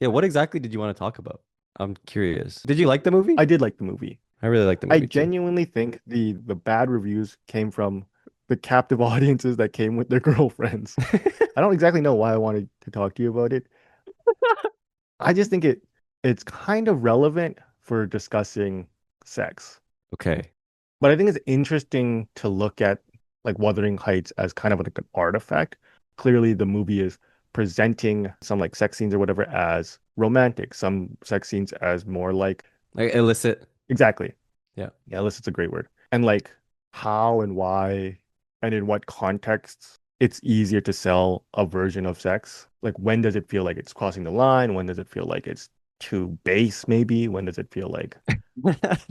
Yeah, what exactly did you want to talk about? I'm curious. Did you like the movie? I did like the movie. I really like the I movie too. genuinely think the bad reviews came from the captive audiences that came with their girlfriends. I don't exactly know why I wanted to talk to you about it. I just think it's kind of relevant for discussing sex. Okay. But I think it's interesting to look at like Wuthering Heights as kind of like an artifact. Clearly, the movie is presenting some like sex scenes or whatever as romantic, some sex scenes as more like Like illicit. exactly. Yeah. Yeah, illicit's a great word. And like how and why and in what contexts it's easier to sell a version of sex. Like when does it feel like it's crossing the line? When does it feel like it's too base, maybe? When does it feel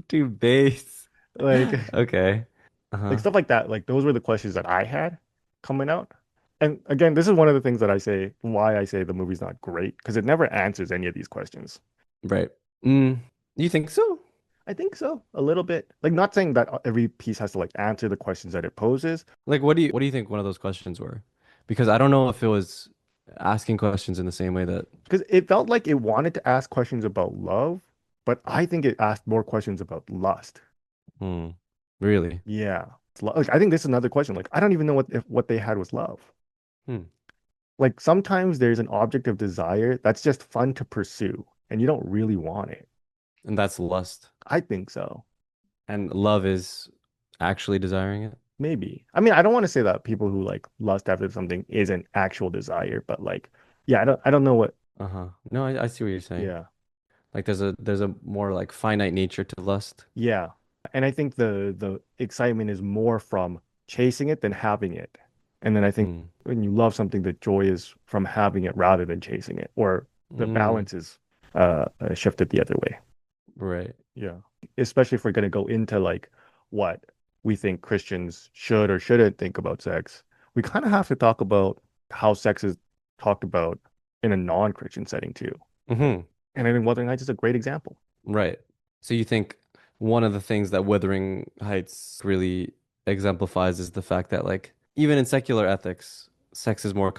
Too base. like Okay. like Uh-huh. stuff like that? Like those were the questions that I had coming out. And again, this is one of the things that I say why I say the movie's not great, because it never answers any of these questions. Right. Mm, you think so? I think so, a little bit. Like not saying that every piece has to like answer the questions that it poses, Like what do you think one of those questions were? Because I don't know if it was asking questions in the same way that because it felt like it wanted to ask questions about love, but I think it asked more questions about lust. hmm, really. Yeah. Like, I think this is another question. Like, I don't even know what if what they had was love. Hmm. Like, sometimes there's an object of desire that's just fun to pursue, and you don't really want it. And that's lust. I think so. And love is actually desiring it. Maybe. I mean, I don't want to say that people who like lust after something isn't actual desire, but like, yeah, I don't know what. Uh-huh. No, I see what you're saying. Yeah. Like there's a more like finite nature to lust. Yeah. And I think the excitement is more from chasing it than having it. And then I think Hmm. when you love something, the joy is from having it rather than chasing it, or the Mm, balance is shifted the other way. right. Yeah. Especially if we're going to go into like what we think Christians should or shouldn't think about sex, we kind of have to talk about how sex is talked about in a non-Christian setting too. Hmm. And I think Wuthering Heights is a great example. Right. So you think one of the things that Wuthering Heights really exemplifies is the fact that like even in secular ethics, sex is more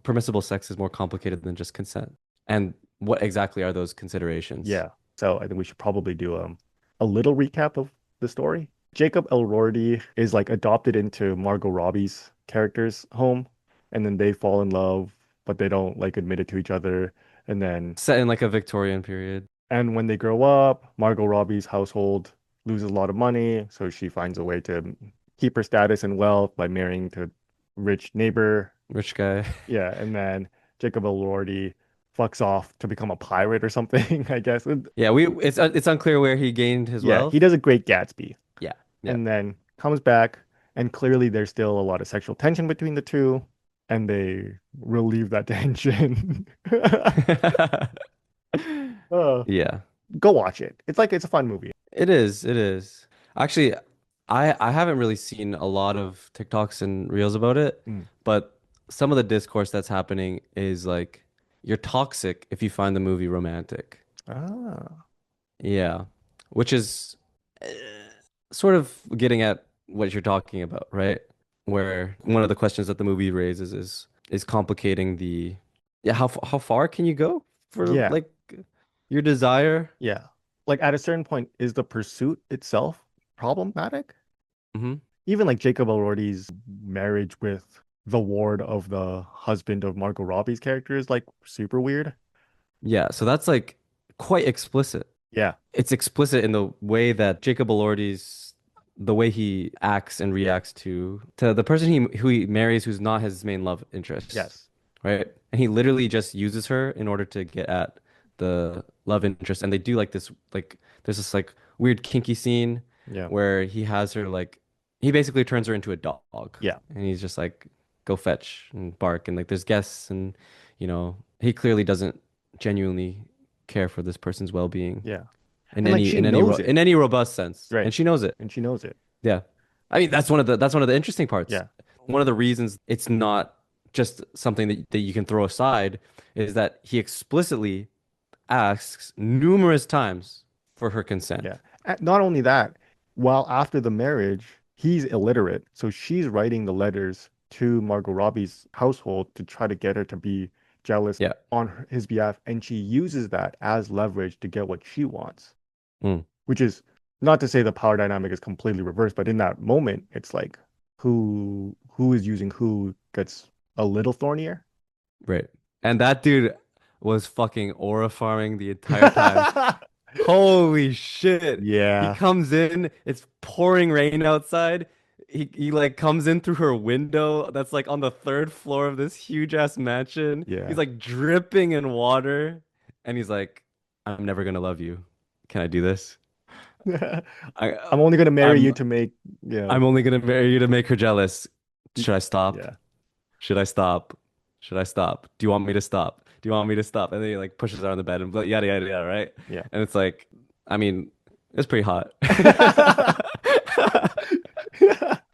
permissible sex is more complicated than just consent. And what exactly are those considerations? Yeah. So I think we should probably do a little recap of the story. Jacob Elordi is like adopted into Margot Robbie's character's home, and then they fall in love, but they don't like admit it to each other. And then Set in like a Victorian period. and when they grow up, Margot Robbie's household loses a lot of money, so she finds a way to keep her status and wealth by marrying to rich neighbor. Rich guy. Yeah, and then Jacob Elordi fucks off to become a pirate or something, I guess. Yeah, we it's unclear where he gained his Yeah, he wealth. does a great Gatsby Yeah. Yeah. and then comes back, and clearly there's still a lot of sexual tension between the two, and they relieve that tension. Uh, Yeah. go watch it. It's like it's a fun movie. It is. It is. Actually, I haven't really seen a lot of TikToks and reels about it, Mm. but some of the discourse that's happening is like you're toxic if you find the movie romantic. Ah, Yeah. Which is uh, sort of getting at what you're talking about, right? Where one of the questions that the movie raises is complicating the yeah, how far can you go for yeah, like your desire? yeah. Like at a certain point, is the pursuit itself problematic? Hmm. Even like Jacob Elordi's marriage with the ward of the husband of Margot Robbie's character is like super weird. Yeah, so that's like quite explicit. Yeah. It's explicit in the way that Jacob Elordi's the way he acts and reacts to the person who he marries who's not his main love interest, Yes. right? And he literally just uses her in order to get at the love interest. And they do like this like there's this like weird kinky scene Yeah. where he has her like he basically turns her into a dog. Yeah. And he's just like go fetch and bark and like there's guests and he clearly doesn't genuinely care for this person's well-being Yeah. in And like any she in any knows it. in any robust sense, Right. and she knows it. And she knows it. Yeah, I mean that's one of the interesting parts. Yeah. One of the reasons it's not just something that you can throw aside is that he explicitly asks numerous times for her Yeah. consent. Not only that, while after the marriage, he's illiterate. So she's writing the letters to Margot Robbie's household to try to get her to be jealous Yeah. on his behalf, and she uses that as leverage to get what she wants, Mm, which is not to say the power dynamic is completely reversed, but in that moment, it's like who is using who gets a little thornier. right. And that dude was fucking aura farming the entire time. Holy shit. He Yeah, comes in, it's pouring rain outside. He like comes in through her window that's like on the third floor of this huge ass mansion. He's yeah. like dripping in water and he's like, I'm never gonna love you. Can I do this? I I'm only gonna marry you I'm to make, you know, I'm only gonna marry you to make her jealous. Should I stop? yeah. Should I stop? Should I stop? Do you want me to stop? Do you want me to stop? And then he like pushes her on the bed and yada yada yada, right? Yeah. And it's like, I mean, it's pretty hot.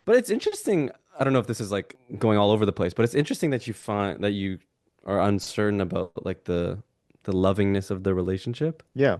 But it's interesting. I don't know if this is like going all over the place, but it's interesting that you find that you are uncertain about like the lovingness of the relationship. Yeah.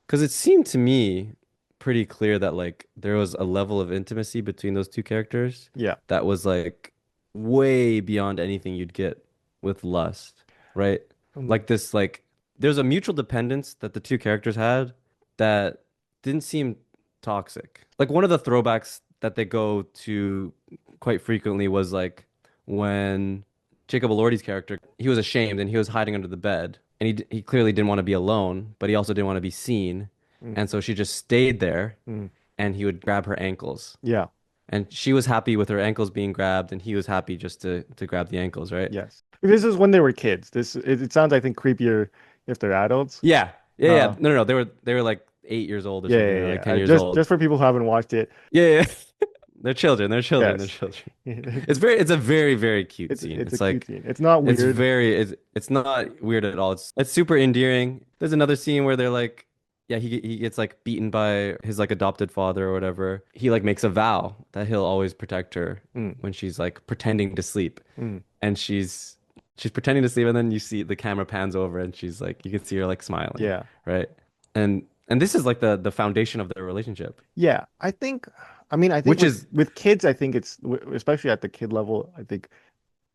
Because it seemed to me pretty clear that like there was a level of intimacy between those two characters Yeah. that was like way beyond anything you'd get with lust, right? Um, Like this, like there's a mutual dependence that the two characters had that didn't seem toxic. Like one of the throwbacks that they go to quite frequently was like when Jacob Elordi's character, he was ashamed and he was hiding under the bed. And he clearly didn't want to be alone, but he also didn't want to be seen. mm, And so she just stayed there mm. and he would grab her ankles. Yeah. And she was happy with her ankles being grabbed and he was happy just to grab the ankles, right? Yes. This is when they were kids. It sounds, I think, creepier if they're adults. Yeah. Yeah, yeah. Uh, No, no, no. They were like 8 years old or yeah, something, yeah, or like yeah. 10 years Just old. just for people who haven't watched it. Yeah, yeah. They're children. They're children. They're Yes. children. It's a very, very cute scene. It's a It's cute like scene. It's not weird. it's not weird at all. It's super endearing. There's another scene where they're like, yeah, he gets like beaten by his like adopted father or whatever. He like makes a vow that he'll always protect her Mm, when she's like pretending to sleep. mm. And she's pretending to sleep and then you see the camera pans over and she's like you can see her like smiling, Yeah. right? And this is like the foundation of their relationship, Yeah. I think which with is kids, I think especially at the kid level, I think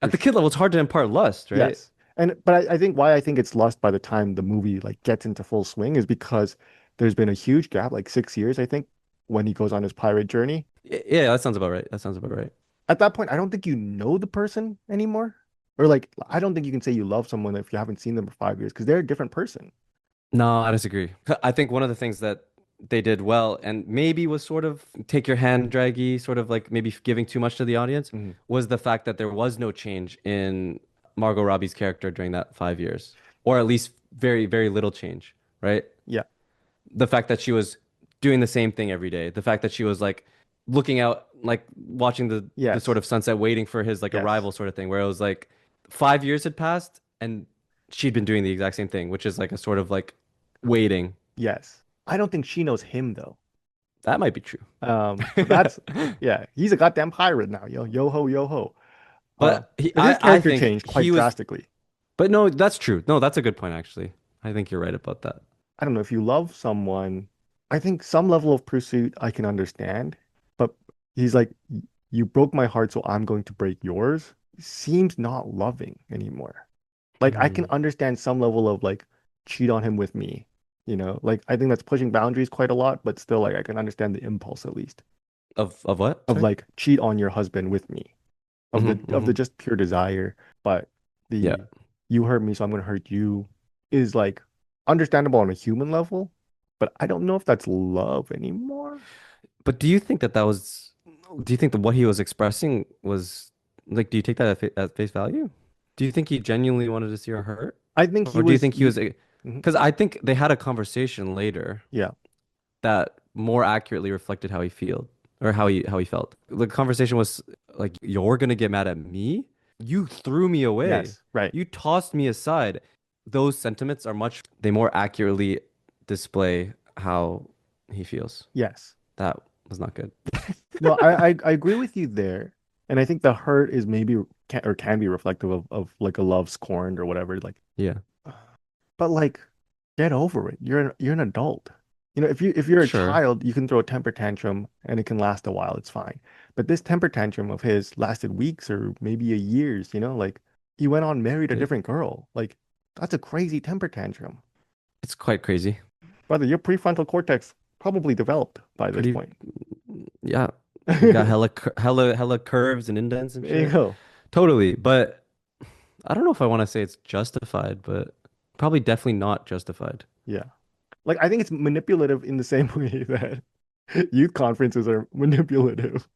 for at the kid level it's hard to impart lust, right? yes. But I think why I think it's lost by the time the movie like gets into full swing is because there's been a huge gap, like 6 years, I think, when he goes on his pirate journey. Yeah, that sounds about right. That sounds about right. At that point, I don't think you know the person anymore. Or like I don't think you can say you love someone if you haven't seen them for 5 years because they're a different person. No, I disagree. I think one of the things that they did well and maybe was sort of take your hand draggy, sort of like maybe giving too much to the audience, Mhm. was the fact that there was no change in Margot Robbie's character during that 5 years, or at least very, very little change, right? Yeah. The fact that she was doing the same thing every day, the fact that she was like looking out, like watching the Yes. sort of sunset, waiting for his like Yes. arrival sort of thing, where it was like 5 years had passed and she'd been doing the exact same thing, which is like a sort of like waiting. Yes. I don't think she knows him though. That might be true. So that's yeah, he's a goddamn pirate now. Yo ho, yo ho. Uh, But but his I character think changed he quite was, drastically. but no, that's true. No, that's a good point, actually. I think you're right about that. I don't know if you love someone, I think some level of pursuit I can understand, but he's like, you broke my heart, so I'm going to break yours. Seems not loving anymore. Like I can Mm. understand some level of like cheat on him with me, like I think that's pushing boundaries quite a lot, but still like I can understand the impulse at least Of what? of Sorry? like cheat on your husband with me, of the of the Hmm. just pure desire, but Yeah. the you hurt me, so I'm gonna hurt you is like understandable on a human level, but I don't know if that's love anymore. But do you think that what he was expressing was like, do you take that at face value? Do you think he genuinely wanted to see her hurt? I think he Or do you was think he was, Mhm. because I think they had a conversation later Yeah. that more accurately reflected how he felt or how he felt. The conversation was like, "You're gonna get mad at me? You threw me away. Yes, right. You tossed me aside." Those sentiments are they more accurately display how he feels. Yes. That was not good. No, I agree with you there. And I think the hurt is maybe can be reflective of like a love scorned or whatever. Like, Yeah, but like, get over it. You're an adult. If you're a sure. child, you can throw a temper tantrum and it can last a while. It's fine. But this temper tantrum of his lasted weeks or maybe a years. Like he went on married a Did different girl. Like that's a crazy temper tantrum. it's quite crazy. Brother, your prefrontal cortex probably developed by this Pretty, point. yeah. You got There hella curves and indents and you shit. go. Totally, but I don't know if I want to say it's justified, but probably definitely not justified. Yeah. Like I think it's manipulative in the same way that youth conferences are manipulative.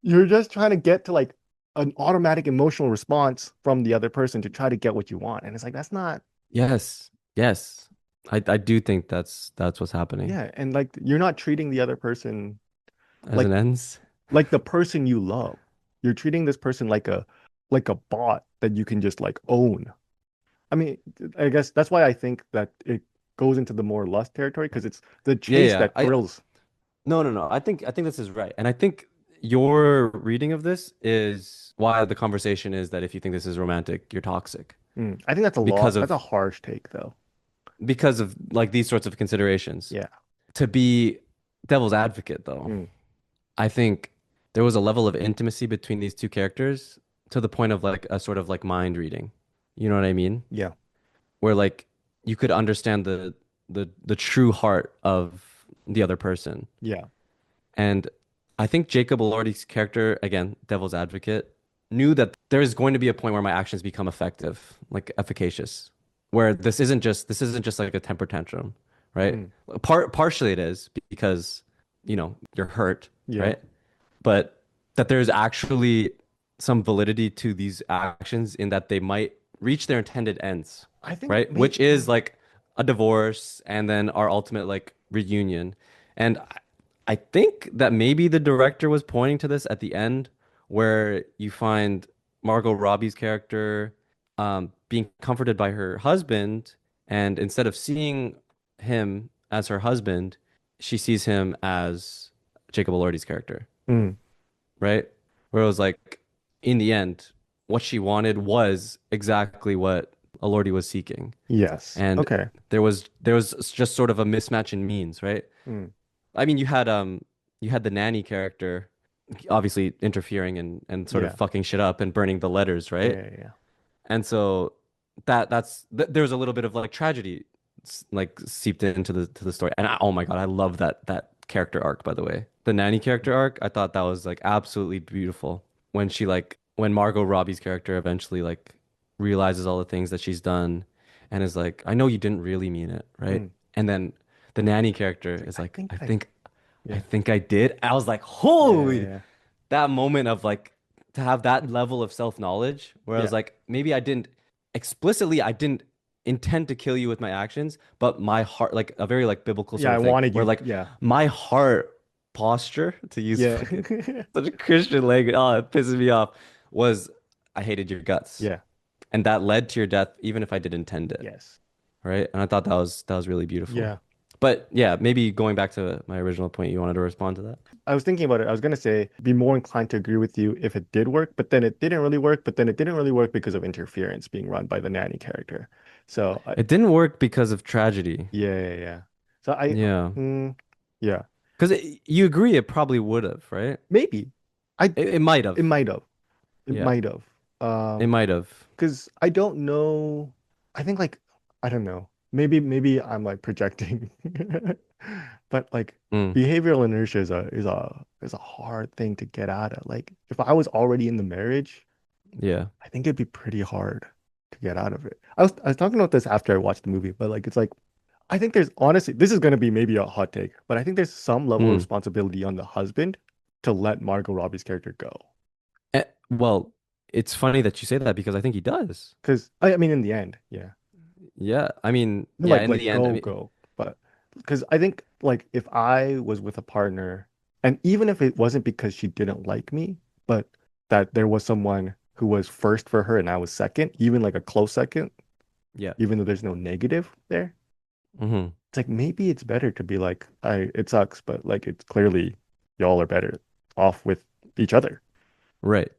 You're just trying to get to like an automatic emotional response from the other person to try to get what you want. And it's like that's not, Yes, yes. I do think that's what's happening yeah, and like you're not treating the other person as like an ends. the person you love. You're treating this person like a bot that you can just like own. I mean, I guess that's why I think that it goes into the more lust territory because it's the Yeah, chase yeah. that thrills. No, no, no. I think this is right. And I think your reading of this is why the conversation is that if you think this is romantic, you're toxic I think that's a because lot. That's a of harsh take, though. like these sorts of considerations. Yeah. To be devil's advocate though, Mm, I think there was a level of intimacy between these two characters to the point of like a sort of like mind reading. You know what I mean? yeah. Where like you could understand the true heart of the other person. Yeah. And I think Jacob Elordi's character, again, devil's advocate, knew that there is going to be a point where my actions become effective, like efficacious, where this isn't just like a temper tantrum, right? Mm, Partially it is because, you're hurt, yeah. right? But that there's actually some validity to these actions in that they might reach their intended ends, I think right? me. Which is like a divorce and then our ultimate like reunion. And I think that maybe the director was pointing to this at the end where you find Margot Robbie's character being comforted by her husband, and instead of seeing him as her husband, she sees him as Jacob Elordi's character, Mm, right? Where it was like, in the end, what she wanted was exactly what Elordi was seeking. yes. And Okay. there was just sort of a mismatch in means, right? Mm, I mean, you had the nanny character obviously interfering and sort of yeah. fucking shit up and burning the letters, Yeah. right? Yeah. Yeah. And so there's a little bit of like tragedy like seeped into the story. And oh my God, I love that character arc, by the way. The nanny character arc, I thought that was like absolutely beautiful when Margot Robbie's character eventually like realizes all the things that she's done and is like, I know you didn't really mean it, right? Mm. And then the nanny character It's like is I like, think I I. think I Yeah. think I did. I was like, Yeah. holy, Yeah. that moment of like to have that level of self-knowledge where I was Yeah. like, maybe I didn't intend to kill you with my actions, but my heart, like a very like biblical Yeah. sort I of thing, wanted where you. like Yeah. my heart posture, to use Yeah. fucking such a Christian language, oh, it pisses me off, was I hated your guts. Yeah. And that led to your death, even if I didn't intend it. Yes. Right. And I thought that was really beautiful. Yeah. But yeah, maybe going back to my original point, you wanted to respond to that. I was thinking about it. I was gonna say be more inclined to agree with you if it did work, but then it didn't really work. But then it didn't really work because of interference being run by the nanny character. So It didn't work because of tragedy. yeah, yeah, yeah. So Yeah. yeah, Because you agree it probably would have, right? maybe I It might have. it might have, it Yeah. might have. It might have. Because I don't know. I think like I don't know. Maybe I'm like projecting, but like Mm, behavioral inertia is a hard thing to get out of. Like if I was already in the marriage, yeah. I think it'd be pretty hard to get out of it. I was talking about this after I watched the movie, but like it's like I think there's honestly this is gonna be maybe a hot take, but I think there's some level of Mm. responsibility on the husband to let Margot Robbie's character go. Well, it's funny that you say that because I think he does. Because I mean in the end, yeah. Yeah. I mean, No, yeah, like in the end, I mean, go. But because I think like if I was with a partner, and even if it wasn't because she didn't like me, but that there was someone who was first for her and I was second, even like a close second, yeah. even though there's no negative there, Hmm. it's like maybe it's better to be like, I it sucks, but like it's clearly y'all are better off with each other. Right.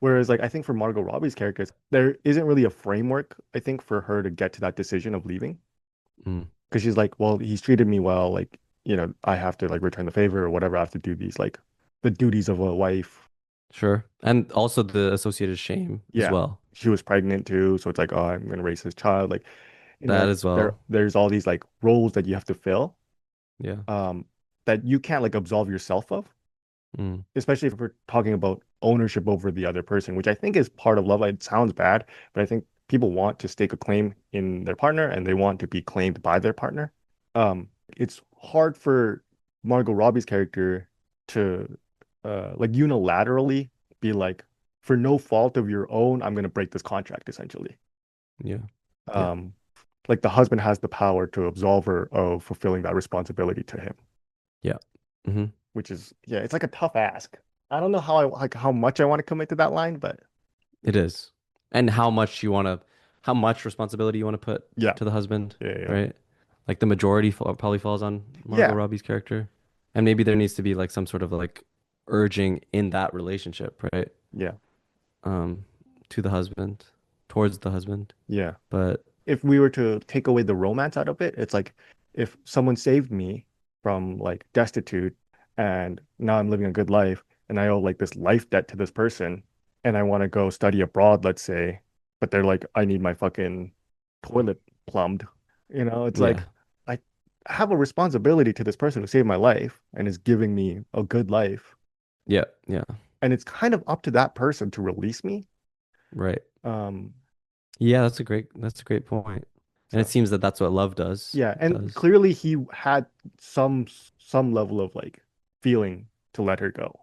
Whereas like I think for Margot Robbie's characters, there isn't really a framework, I think, for her to get to that decision of leaving. Mm. Because she's like, well, he's treated me well, like, I have to like return the favor or whatever. I have to do these like the duties of a wife. Sure. And also the associated shame as Yeah. well. She was pregnant too, so it's like, oh, I'm gonna raise this child. Like, and That like as well. there's all these like roles that you have to fill, Yeah. um, that you can't like absolve yourself of, Mm. especially if we're talking about ownership over the other person, which I think is part of love. It sounds bad, but I think people want to stake a claim in their partner and they want to be claimed by their partner. It's hard for Margot Robbie's character to like unilaterally be like, for no fault of your own, I'm gonna break this contract, essentially. Yeah. Yeah. Um, like the husband has the power to absolve her of fulfilling that responsibility to him, Yeah. Hmm. which is, yeah, it's like a tough ask. I don't know how I like how much I want to commit to that line, but It is. And how much responsibility you want to put yeah, to the husband, yeah. right? Like the majority probably falls on Margot Yeah, Robbie's character. And maybe there needs to be like some sort of like urging in that relationship, right? yeah, Um, to the husband, towards the husband. yeah. But If we were to take away the romance out of it, it's like if someone saved me from like destitute and now I'm living a good life and I owe like this life debt to this person and I want to go study abroad, let's say, but they're like, I need my fucking toilet plumbed. It's like yeah, I have a responsibility to this person who saved my life and is giving me a good life. yeah, yeah, And it's kind of up to that person to release me. right. Um, Yeah, that's a great point. And it so seems that that's what love does. Yeah, and Does. clearly he had some level of like feeling to let her go.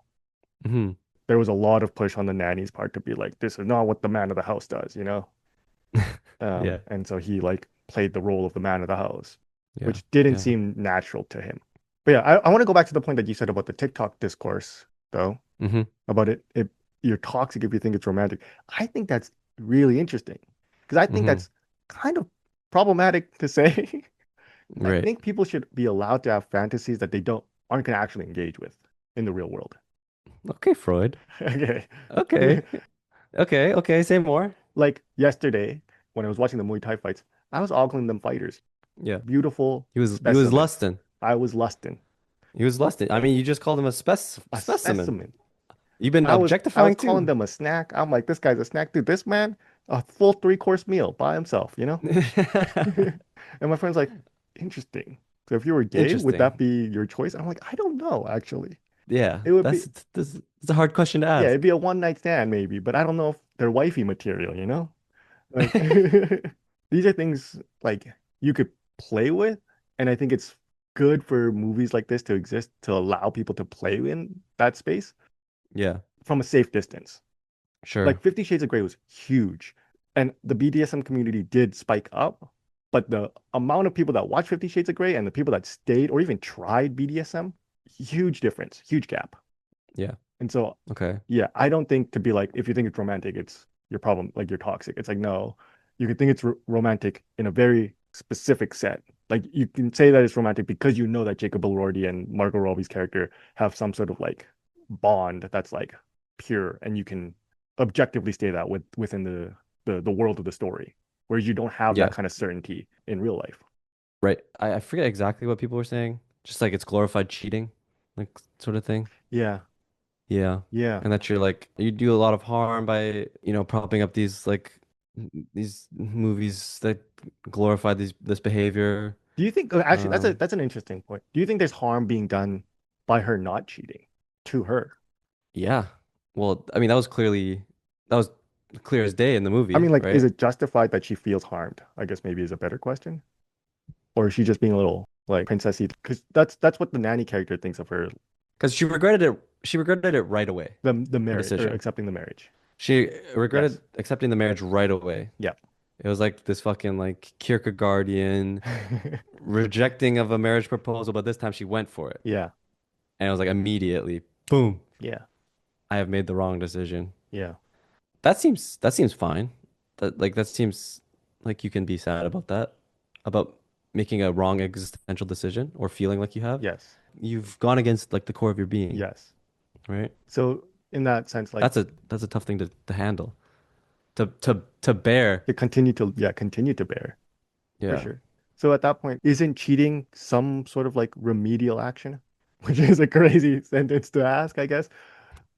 Hmm. There was a lot of push on the nanny's part to be like, this is not what the man of the house does. Yeah, And so he like played the role of the man of the house, yeah, which didn't yeah. seem natural to him. But yeah, I want to go back to the point that you said about the TikTok discourse, though, Hmm. about it you're toxic if you think it's romantic. I think that's really interesting because I think Hmm. that's kind of problematic to say. I Right. think people should be allowed to have fantasies that they don't aren't going to actually engage with in the real world. Okay, Freud. Okay. Okay. Okay, okay, say more. Like yesterday, when I was watching the Muay Thai fights, I was ogling them fighters. Yeah. Beautiful He was specimen. lusting. I was lusting. He was lusting. I mean, you just called him a A specimen. specimen. You've been I was objectifying calling too. them a snack. I'm like, this guy's a snack, dude. This man, a full three-course meal by himself. And my friend's like, interesting. So if you were gay, would that Interesting. be your choice? I'm like, I don't know, actually. Yeah, It would be, that's a hard question to yeah, it'd ask. be a one night stand maybe, but I don't know if they're wifey material. Like these are things like you could play with, and I think it's good for movies like this to exist to allow people to play in that space Yeah, from a safe distance. Like sure. 50 Shades of Grey was huge, and the BDSM community did spike up, but the amount of people that watched 50 Shades of Grey and the people that stayed or even tried BDSM, huge difference, huge gap. Yeah. And so, Okay. yeah, I don't think to be like, if you think it's romantic, it's your problem, like you're toxic. It's like, no, you can think it's romantic in a very specific set. Like you can say that it's romantic because you know that Jacob Elordi and Margot Robbie's character have some sort of like bond that's like pure, and you can objectively say that within the world of the story, whereas you don't have that Yeah, kind of certainty in real life. right. I forget exactly what people were saying. Just like it's glorified cheating, like sort of thing. Yeah, Yeah. yeah. And that you're like you do a lot of harm by, propping up these movies that glorify this behavior. Do you think, actually, Um, that's an interesting point. Do you think there's harm being done by her not cheating to her? yeah. Well, I mean, that was clear as day in the I mean, movie, like, is right? it justified that she feels harmed? I guess maybe is a better question. Or is she just being a little like princessy? Because that's what the nanny character thinks of her, Because she regretted it. She regretted it right away, the her marriage or decision. accepting the marriage. She Yes. regretted accepting the marriage right away. Yeah. It was like this fucking like Kierkegaardian rejecting of a marriage proposal, but this time she went for it. Yeah. And it was like immediately, boom, Yeah. I have made the wrong decision. Yeah. That seems fine. That seems like you can be sad about that, about making a wrong existential decision or feeling like you have. Yes. You've gone against like the core of your being, Yes. right? So in that sense, like That's a tough thing to handle. To bear. to continue to, yeah, continue to bear for Yeah. sure. So at that point, isn't cheating some sort of like remedial action? Which is a crazy sentence to ask, I guess.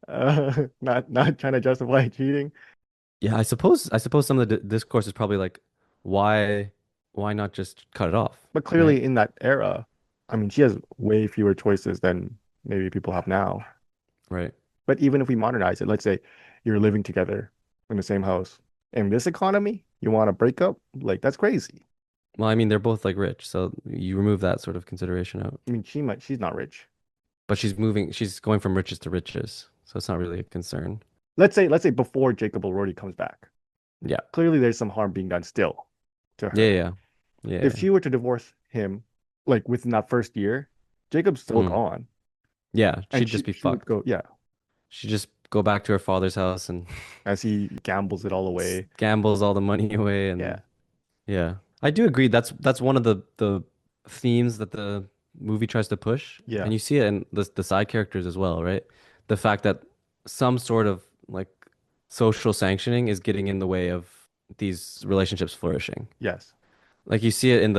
Not trying to justify cheating, Yeah, I suppose some of the discourse is probably like, why why not just cut it off, but right? clearly in that era, I mean, she has way fewer choices than maybe people have now. Right. But even if we modernize it, let's say you're living together in the same house. In this economy, you want to break up? Like that's crazy. Well, I mean, they're both like rich, so you remove that sort of consideration out. I mean, she's not rich. But she's going from riches to riches, so it's not really a concern. Let's say before Jacob Elordi comes back. Yeah. Clearly there's some harm being done still to Yeah, her. yeah. Yeah, If yeah. she were to divorce him, like within that first year, Jacob's still Mm. gone. Yeah, And she'd she just be she would fucked. go, yeah, She'd just go back to her father's house and as he gambles it all away. gambles all the money away Yeah. and yeah. I do agree that's one of the themes that the movie tries to push Yeah. and you see it in the side characters as well, right? The fact that some sort of like social sanctioning is getting in the way of these relationships flourishing. Yes. Like you see it in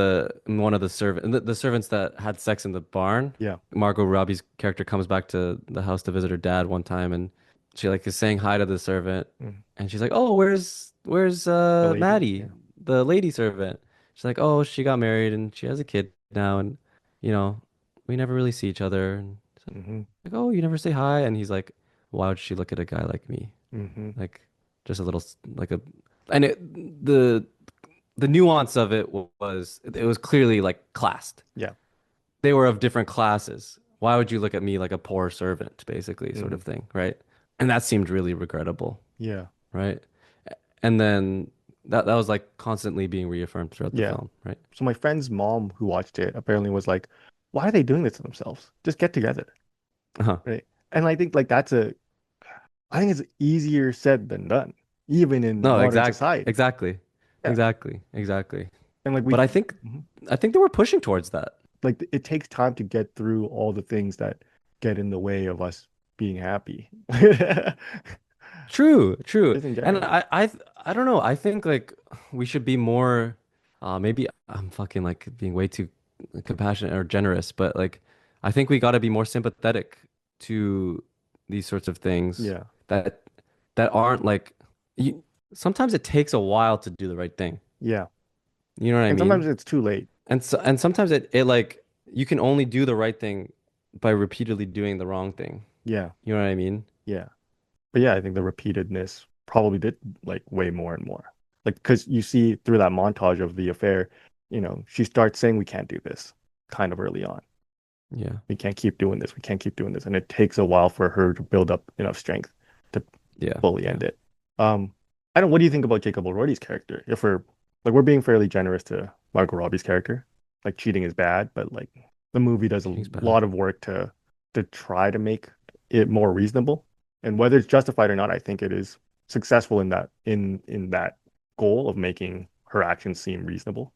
one of the servants that had sex in the barn. Yeah. Margot Robbie's character comes back to the house to visit her dad one time, and she like is saying hi to the servant, Mm. and she's like, "Oh, where's The lady. Maddie, Yeah. the lady servant?" She's like, "Oh, she got married and she has a kid now, and you know, we never really see each other." And she's Hmm. like, "Oh, you never say hi?" And he's like, "Why would she look at a guy like me? Hmm. Like, just a little like a." And the nuance of it was clearly like classed. Yeah. They were of different classes. Why would you look at me like a poor servant, basically, sort Hmm. of thing, right? And that seemed really regrettable, Yeah. right? And then that was like constantly being reaffirmed throughout the Yeah. film, right? So my friend's mom who watched it apparently was like, why are they doing this to themselves? Just get together. Uh-huh. Right. And I think like I think it's easier said than done, even in No, modern society. exactly, Yeah. exactly. And like But we Mhm. I think they were pushing towards that. like it takes time to get through all the things that get in the way of us being happy. True, true. Just in And general. I don't know. I think like we should be more maybe I'm fucking like being way too compassionate or generous, but like I think we got to be more sympathetic to these sorts of things Yeah. that aren't like you sometimes it takes a while to do the right thing. Yeah. You know what I And sometimes mean? it's too late. And sometimes it like you can only do the right thing by repeatedly doing the wrong thing. Yeah. You know what I mean? Yeah. But yeah, I think the repeatedness probably did like way more and more. Like, because you see through that montage of the affair, she starts saying we can't do this kind of early on. Yeah. We can't keep doing this. We can't keep doing this. And it takes a while for her to build up enough strength to Yeah. fully Yeah. end it. Um, I don't, what do you think about Jacob Elordi's character? If we're being fairly generous to Margot Robbie's character, like cheating is bad, but like the movie does a Cheating's bad. lot of work to try to make it more reasonable. And whether it's justified or not, I think it is successful in that goal of making her actions seem reasonable.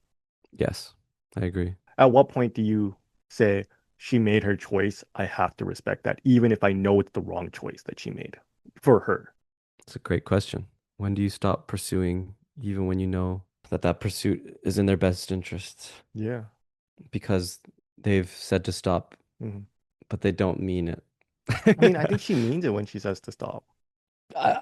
Yes, I agree. At what point do you say she made her choice? I have to respect that, even if I know it's the wrong choice that she made for her. It's a great question. When do you stop pursuing, even when you know that that pursuit is in their best interest? Yeah. Because they've said to stop, Mhm. but they don't mean it. I mean, I think she means it when she says to stop. I,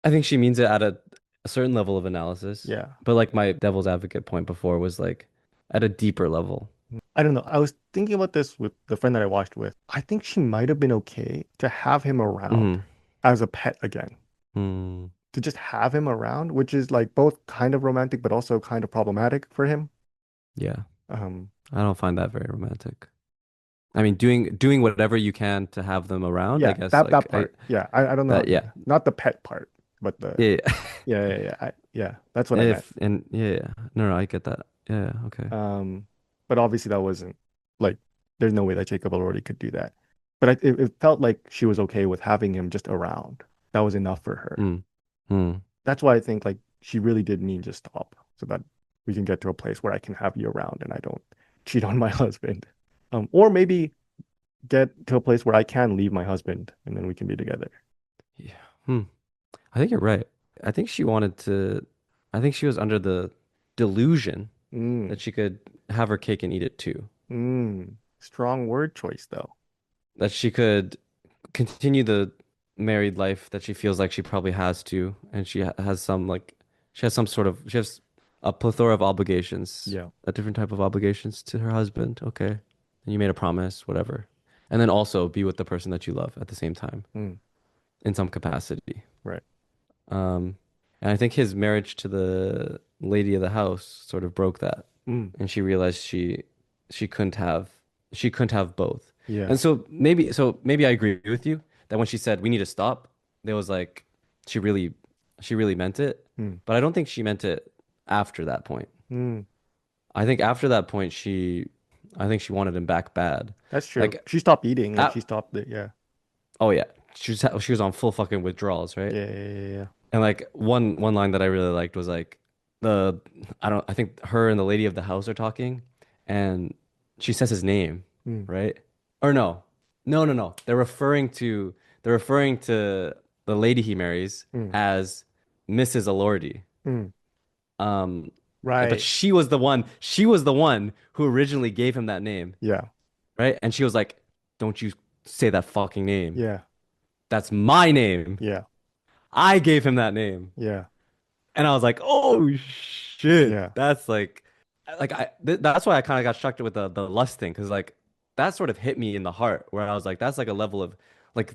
I think she means it at a certain level of analysis. Yeah. But like my devil's advocate point before was like at a deeper level. I don't know. I was thinking about this with the friend that I watched with. I think she might have been okay to have him around Hmm. as a pet again. Hmm. To just have him around, which is like both kind of romantic but also kind of problematic for him. Yeah, Um, I don't find that very romantic. I mean, doing whatever you can to have them around, I yeah, guess. that Like I part. Yeah, I don't know. that yeah. Yeah, not the pet part, but Yeah. yeah. That's what I meant. If and yeah, yeah. No, no, I get that. Yeah, yeah, okay. Um, but obviously that wasn't like there's no way that Jacob Elordi could do that. But it felt like she was okay with having him just around. That was enough for her. Mm. Mm. That's why I think like she really did mean just stop so that we can get to a place where I can have you around and I don't cheat on my husband. Or maybe get to a place where I can leave my husband and then we can be together. Yeah. Hmm. I think you're right. I think she wanted to I think she was under the delusion Mm, that she could have her cake and eat it too. strong word choice though. That she could continue the married life that she feels like she probably has to, and has some like she has a plethora of obligations, Yeah. a different type of obligations to her husband. Okay, and you made a promise, whatever, and then also be with the person that you love at the same time Mm, in some capacity. right. Um, and I think his marriage to the lady of the house sort of broke that, Mm, and she realized she couldn't have she couldn't have both. yeah. And so maybe I agree with you that when she said we need to stop, there was like she really she really meant it, Mm, but I don't think she meant it after that point. mm. I think after that point I think she wanted him back bad. That's true. Like She stopped eating. Like at, she stopped it. Yeah. oh yeah, she was on full fucking withdrawals, right? Yeah. Yeah. Yeah. Yeah. And like one line that I really liked was like the I think her and the lady of the house are talking and she says his name, Mm, right? Or no. No, no, no. They're referring to the lady he marries mm, as Mrs. Elordi. mm. Um but Right. she was the one who originally gave him that name, Yeah. right? And she was like, "Don't you say that fucking name. Yeah. That's my name. Yeah. I gave him that name." Yeah. And I was like, "Oh shit, Yeah. that's like that's why I kind of got struck with the lust thing because like that sort of hit me in the heart where I was like, that's like a level of like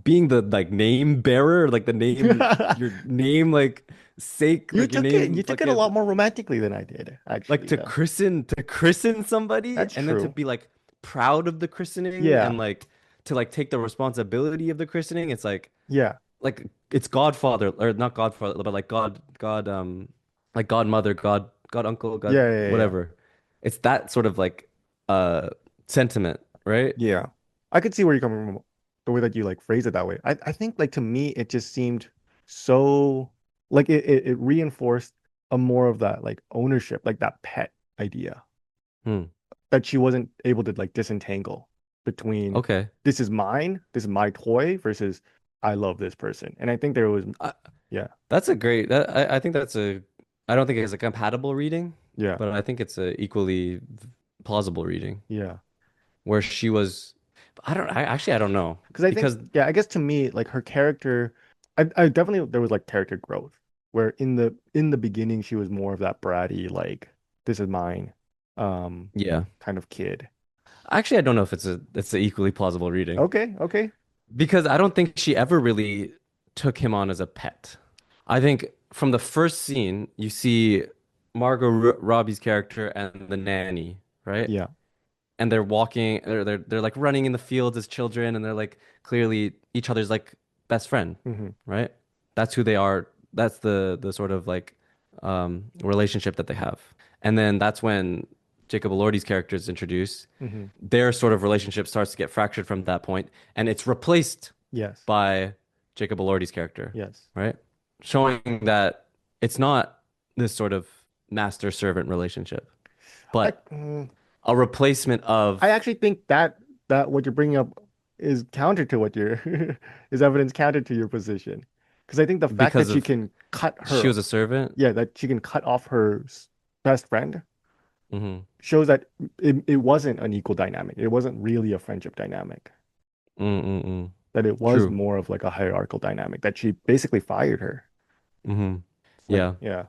being the like name bearer, like the name your name like sake, like your You name took it a fucking lot more romantically than I did, like actually, though. to christen somebody That's and then to true. be like proud of the christening Yeah. and like to like take the responsibility of the christening. It's Yeah. like it's Godfather or not Godfather, but like Godmother, God Uncle, God Yeah. Yeah. Yeah. whatever. It's that sort of like uh sentiment, right? Yeah. I could see where you're coming from, the way that you like phrase it that way. I think like to me it just seemed so like it reinforced a more of that like ownership, like that pet idea Hmm. that she wasn't able to like disentangle between Okay. this is mine, this is my toy versus I love this person. And I think there was I, yeah, that's a great that I think that's a I don't think it's a compatible reading, yeah, but I think it's a equally plausible reading yeah. where she was I don't know Because I think because yeah, I guess to me like her character I definitely there was like character growth where in the beginning she was more of that bratty like this is mine um yeah. kind of kid. Actually, I don't know if it's an equally plausible reading. Okay, okay. Because I don't think she ever really took him on as a pet. I think from the first scene, you see Robbie's character and the nanny, right? Yeah. And they're walking, they're like running in the fields as children, and they're like clearly each other's like best friend, Hmm. right? That's who they are. That's the sort of like relationship that they have. And then that's when Jacob Elordi's character is introduced. Hmm. Their sort of relationship starts to get fractured from that point, and it's replaced Yes. by Jacob Elordi's character, Yes. right? Showing that it's not this sort of master-servant relationship, I but a replacement I of actually think that what you're bringing up is counter to what you're is evidence counter to your position. Because I think the fact that because she of can cut she her, was a servant. yeah, that she can cut off her best friend Mm-hmm. shows that it wasn't an equal dynamic. It wasn't really a friendship dynamic. Mm-mm-mm. That it was True. more of like a hierarchical dynamic. That she basically fired her. Mm-hmm. It's like, Yeah. yeah,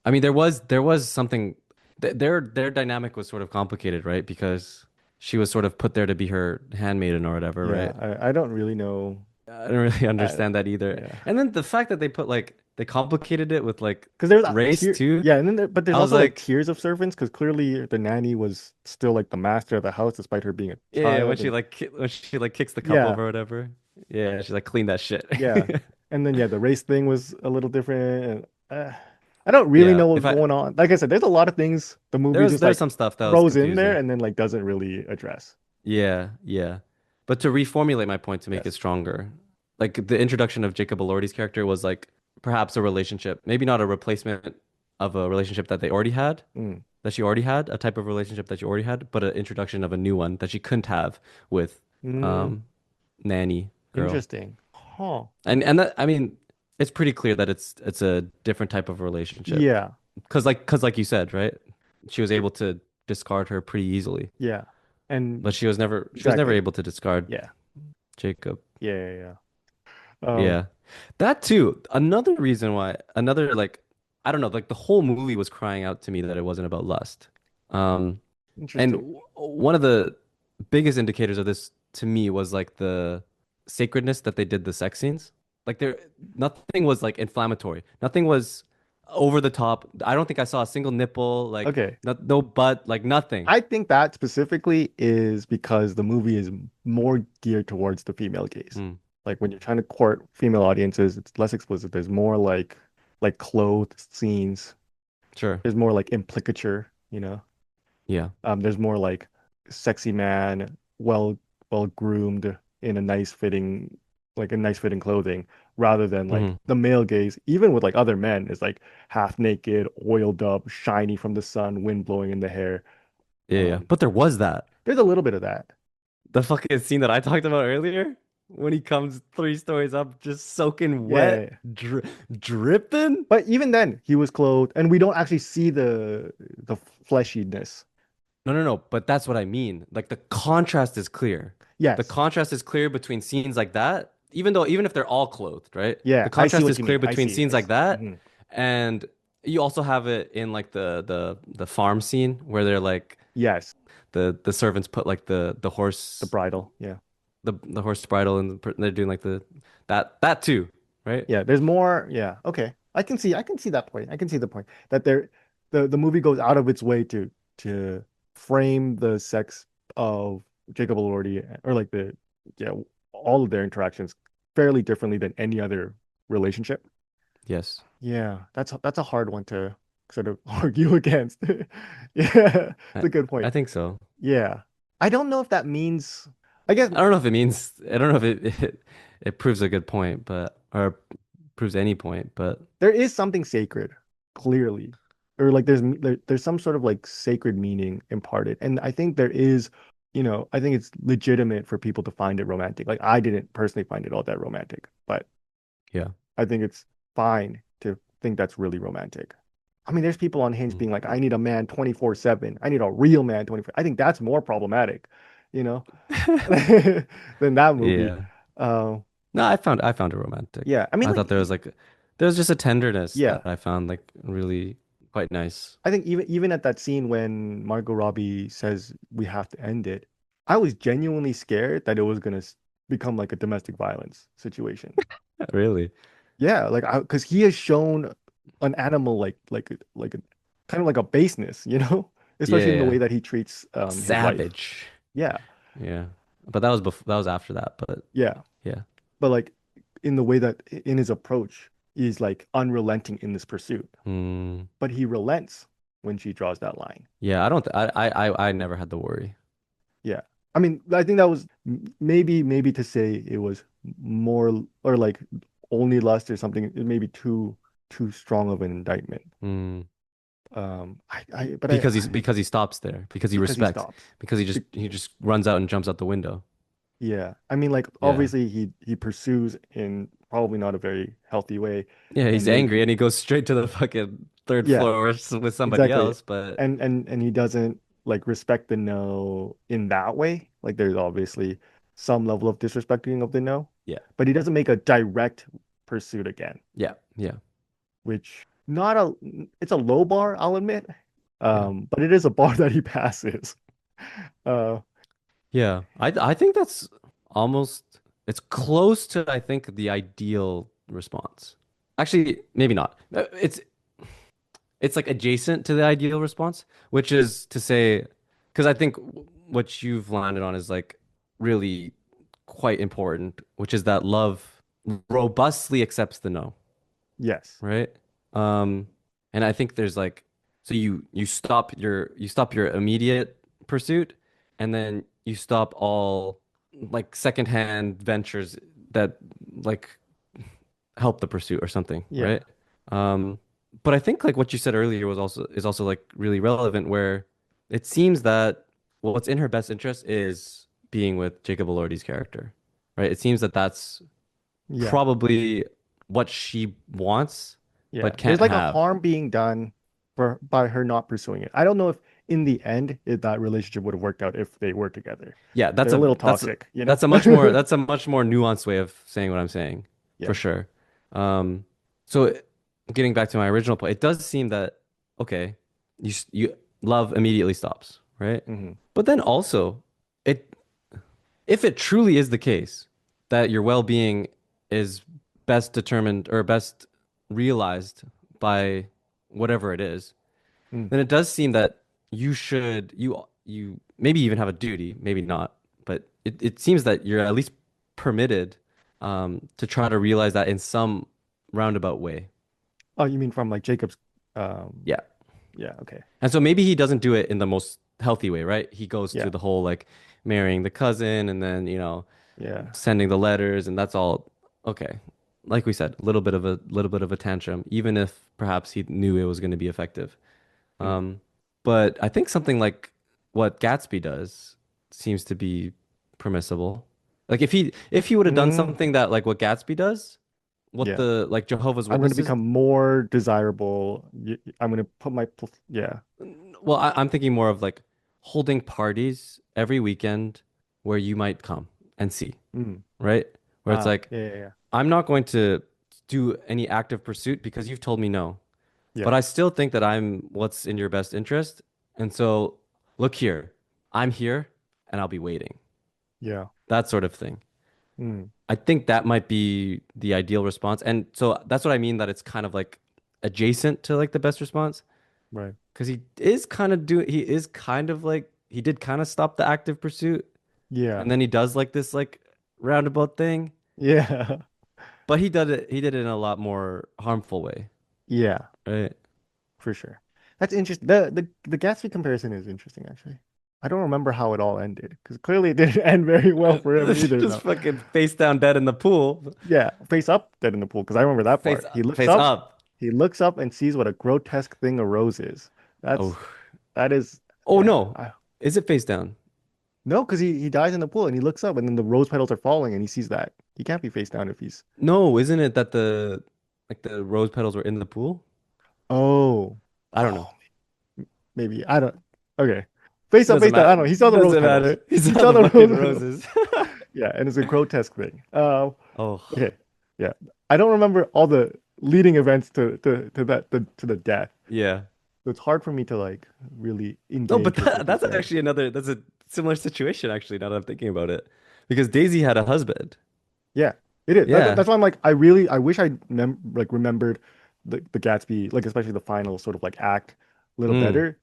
I mean, there was something their dynamic was sort of complicated, right? Because she was sort of put there to be her handmaiden or whatever, yeah. right? I don't really know. I don't really I, understand that either. yeah, And then the fact that they put like they complicated it with like because there's a race tier. too. Yeah, and then but there's I was also like like, tiers of servants because clearly the nanny was still like the master of the house despite her being a yeah, child. And when she like kicks the cup yeah, over or whatever. Yeah, she's like clean that shit. yeah. And then yeah, the race thing was a little different. And I don't really Yeah, know what's if I going on. Like I said, there's a lot of things the movie just there's like some stuff that was throws in there confusing. and then like doesn't really address. Yeah, yeah. But to reformulate my point to make it Yes. stronger, like the introduction of Jacob Elordi's character was like perhaps a relationship, maybe not a replacement of a relationship that they already had, Mm. that she already had, a type of relationship that she already had, but an introduction of a new one that she couldn't have with Mm. um nanny girl. Interesting. Huh. And that I mean, it's pretty clear that it's a different type of relationship. Yeah. Cause like you said, right? She was able to discard her pretty easily, Yeah. And but she was never exactly. able to discard Yeah. Jacob. Yeah. Yeah. Yeah. Um, Yeah. That too. Another reason why, another like, I don't know, like the whole movie was crying out to me that it wasn't about lust. Um, and Interesting. one of the biggest indicators of this to me was like the sacredness that they did the sex scenes. Like there, nothing was like inflammatory. Nothing was over the top. I don't think I saw a single nipple, like Okay. no butt, like nothing. I think that specifically is because the movie is more geared towards the female gaze. Mm, Like when you're trying to court female audiences, it's less explicit. There's more like clothed scenes. sure. There's more like implicature, you know. Yeah. There's more like sexy man, well groomed in a nice fitting, like in nice fitting clothing, rather than like Hmm. the male gaze, even with like other men, is like half naked, oiled up, shiny from the sun, wind blowing in the hair. Yeah, yeah. Um, But there was that. there's a little bit of that. The fucking scene that I talked about earlier, when he comes 3 stories up, just soaking wet, Yeah. dripping. But even then, he was clothed, and we don't actually see the fleshiness. No, no, no. But that's what I mean. Like the contrast is clear. The Yes. contrast is clear between scenes like that, even if they're all clothed, right? Yeah, The I see contrast what is you clear mean. I between see. scenes like that, Mhm. and you also have it in like the farm scene where they're like Yes, the servants put like the the horse bridal. Yeah. the horse bridle and they're doing like the that too, right? Yeah, there's more. Yeah, okay. I can see that point. I can see the point that the movie goes out of its way to frame the sex of Jacob Elordi or like the yeah, all of their interactions fairly differently than any other relationship. Yes. Yeah, that's a hard one to sort of argue against. Yeah, it's I, a good I point. think so. Yeah. I don't know if that means I guess I don't know if it means I don't know if it proves a good point, but or proves any point, but there is something sacred, clearly, or like there's some sort of like sacred meaning imparted, and I think there is, I think it's legitimate for people to find it romantic. Like I didn't personally find it all that romantic, but yeah. I think it's fine to think that's really romantic. I mean, there's people on Hinge Mm. being like, I need a man 24/7. I need a real man 24. I think that's more problematic, you know, than that movie. Yeah. Uh, No, I found it romantic. yeah, I mean, I like, thought there was just a tenderness yeah. that I found like really quite nice. I think even at that scene when Margot Robbie says we have to end it, I was genuinely scared that it was gonna become like a domestic violence situation. Really. Yeah, like because he has shown an animal like kind of like a baseness, Yeah, especially in the yeah. way that he treats his wife. Savage. Yeah, Yeah. But that was after that, but yeah, yeah. but like in the way that in his approach, he's like unrelenting in this pursuit, Mm, but he relents when she draws that line. yeah, I don't th I never had the worry. Yeah. I mean, I think that was maybe to say it was more or like only lust or something, it may be too strong of an indictment. Mm. But I Because he stops there, because he because he respects, stops. because Be- he just runs out and jumps out the window. yeah. I mean, like Yeah. obviously he pursues in probably not a very healthy way, Yeah, he's and maybe angry and he goes straight to the fucking third yeah, floor with somebody exactly. else, but And he doesn't like respect the no in that way. Like there's obviously some level of disrespecting of the no, yeah. but he doesn't make a direct pursuit again, Yeah. Yeah. which not a it's a low bar, I'll admit. Yeah. But it is a bar that he passes. Uh Yeah. I think that's almost it's close to I think the ideal response. Actually, maybe not. It's like adjacent to the ideal response, which is to say, because I think what you've landed on is like really quite important, which is that love robustly accepts the no, yes. right? Um, and I think there's like, so you stop your immediate pursuit, and then you stop all like secondhand ventures that like help the pursuit or something, Yeah. right? Um, but I think like what you said earlier was also like really relevant where it seems that what's in her best interest is being with Jacob Elordi's character, right? It seems that that's Yeah. probably what she wants Yeah. but There's can't like a have. harm being done for by her not pursuing it. I don't know if in the end if that relationship would have worked out if they were together. Yeah, They're a little toxic, you know? that's a much more nuanced way of saying what I'm saying. for Yeah. sure. Um, so getting back to my original point, it does seem that okay, you love immediately stops, right? Hmm. But then also, it if it truly is the case that your well-being is best determined or best realized by whatever it is, Mm. then it does seem that you maybe even have a duty, maybe not, but it seems that you're at least permitted to try to realize that in some roundabout way. Oh, you mean from like Jacob's? Um, Yeah. yeah. Okay. And so maybe he doesn't do it in the most healthy way, right? He goes through Yeah. the whole like marrying the cousin and then, Yeah. sending the letters and that's all okay. Like we said, a little bit of a tantrum, even if perhaps he knew it was going to be effective. Mm. Um, but I think something like what Gatsby does seems to be permissible. Like if he would have done Mm. something that like what Gatsby does, what Yeah. the like Jehovah's I'm going to Witnesses, become more desirable. I'm going to put yeah. well, I'm thinking more of like holding parties every weekend where you might come and see, Mm. right? Where it's Ah. like, Yeah. Yeah. Yeah. I'm not going to do any active pursuit because you've told me no. Yeah. But I still think that I'm what's in your best interest. And so, look here, I'm here and I'll be waiting. Yeah. That sort of thing. Mm. I think that might be the ideal response. And so that's what I mean that it's kind of like adjacent to like the best response Right. because he is kind of like, he did kind of stop the active pursuit. Yeah. And then he does like this like roundabout thing, Yeah. but he did it in a lot more harmful way, Yeah. right? For sure. That's interesting. The Gatsby comparison is interesting, actually. I don't remember how it all ended because clearly it didn't end very well for him either, Just though. fucking face down dead in the pool. Yeah, face up, dead in the pool because I remember that Face part. face up. He looks up and sees what a grotesque thing a rose is. Oh, That's that is oh yeah. no. Is it face down? No, because he dies in the pool and he looks up and then the rose petals are falling and he sees that. He can't be face down if he's No, isn't it that the rose petals were in the pool? oh I don't know. oh maybe I don't okay. Face up, Doesn't face down. I matter. don't know. He saw the rose Doesn't petals. matter. He He saw saw the the fucking rose petals. roses. Yeah, and it's a grotesque thing. Oh, Okay. Yeah. I don't remember all the leading events to that to the death. yeah. So it's hard for me to like really No, but engage with what you're that's saying. actually that's a similar situation actually now that I'm thinking about it. Because Daisy had a husband. Yeah, it is. Yeah. That's why I'm like I wish I remembered the Gatsby, like especially the final sort of like act a little Mm. better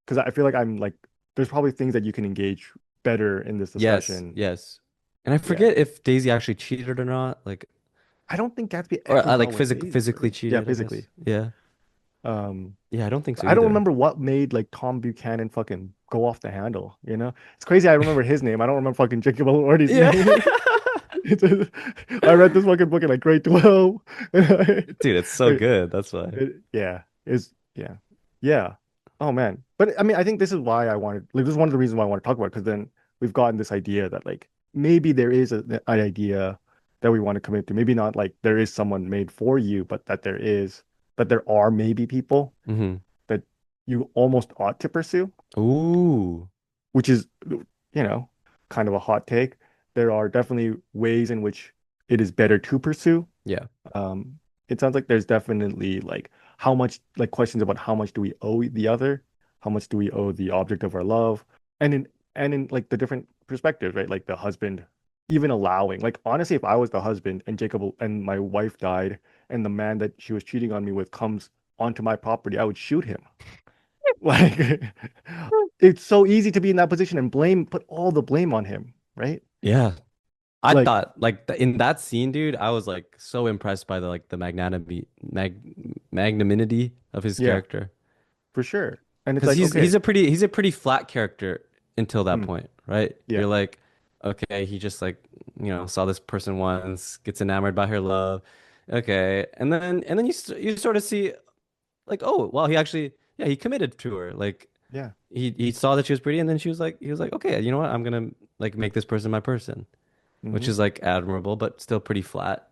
because I feel like I'm like there's probably things that you can engage better in this Yes, discussion. yes. And I Yeah. forget if Daisy actually cheated or not. Like I don't think Gatsby or ever got like with physically Daisy. Yeah, cheated, I guess. physically. Yeah. Um Yeah, I don't think so I don't either. remember what made like Tom Buchanan fucking go off the handle, you know? It's crazy I remember his name. I don't remember fucking Jacob Elordi's Yeah. name. I read this fucking book in like grade 12. Dude, it's so good. That's why. Yeah, is yeah. Yeah. Oh man. But I mean, I think this is why I wanted like this is one of the reasons why I want to talk about it because then we've gotten this idea that like maybe there is an idea that we want to commit to. Maybe not like there is someone made for you, but that there are maybe people Hmm. that you almost ought to pursue, Ooh. which is, kind of a hot take. There are definitely ways in which it is better to pursue. Yeah. Um, it sounds like there's definitely like how much, like questions about how much do we owe the other, how much do we owe the object of our love, and in like the different perspectives, right? Like the husband, even allowing, like honestly, if I was the husband and Jacob and my wife died, and the man that she was cheating on me with comes onto my property, I would shoot him. Like it's so easy to be in that position and put all the blame on him, right? Yeah. I Like, thought like in that scene, dude, I was like so impressed by the like the magnanimity of his yeah, character. for sure. And it's Because like, okay, he's a pretty flat character until that mm, point, right? You're yeah, like, okay, he just like, saw this person once, gets enamored by her love. Okay. And then you sort of see like, oh, well, he actually, yeah, he committed to her. Like yeah, he saw that she was pretty and then he was like, okay, you know what? I'm gonna like make this person my person, which hmm, is like admirable, but still pretty flat.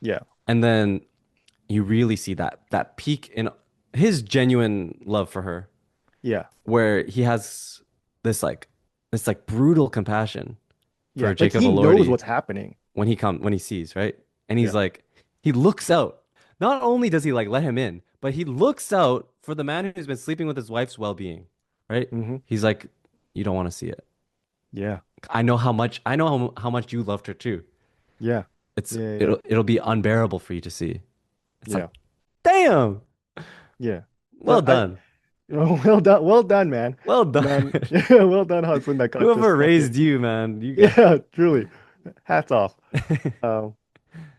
yeah, And then you really see that peak in his genuine love for her, yeah, where he has this like this like brutal compassion yeah. for Like Jacob he knows Elordi what's happening. when he sees, right? And he's Yeah, like He looks out. Not only does he like let him in, but he looks out for the man who's been sleeping with his wife's well-being, right? Hmm. He's like, you don't want to see it. Yeah. I know how much you loved her too. Yeah. It's Yeah. Yeah. it'll be unbearable for you to see. It's like, Yeah. damn. Yeah. Well But I, done. well done, man. Well done. Man, yeah, well done, husband that got this Whoever fucking, raised you, man. You got yeah, truly. Hats off. Um,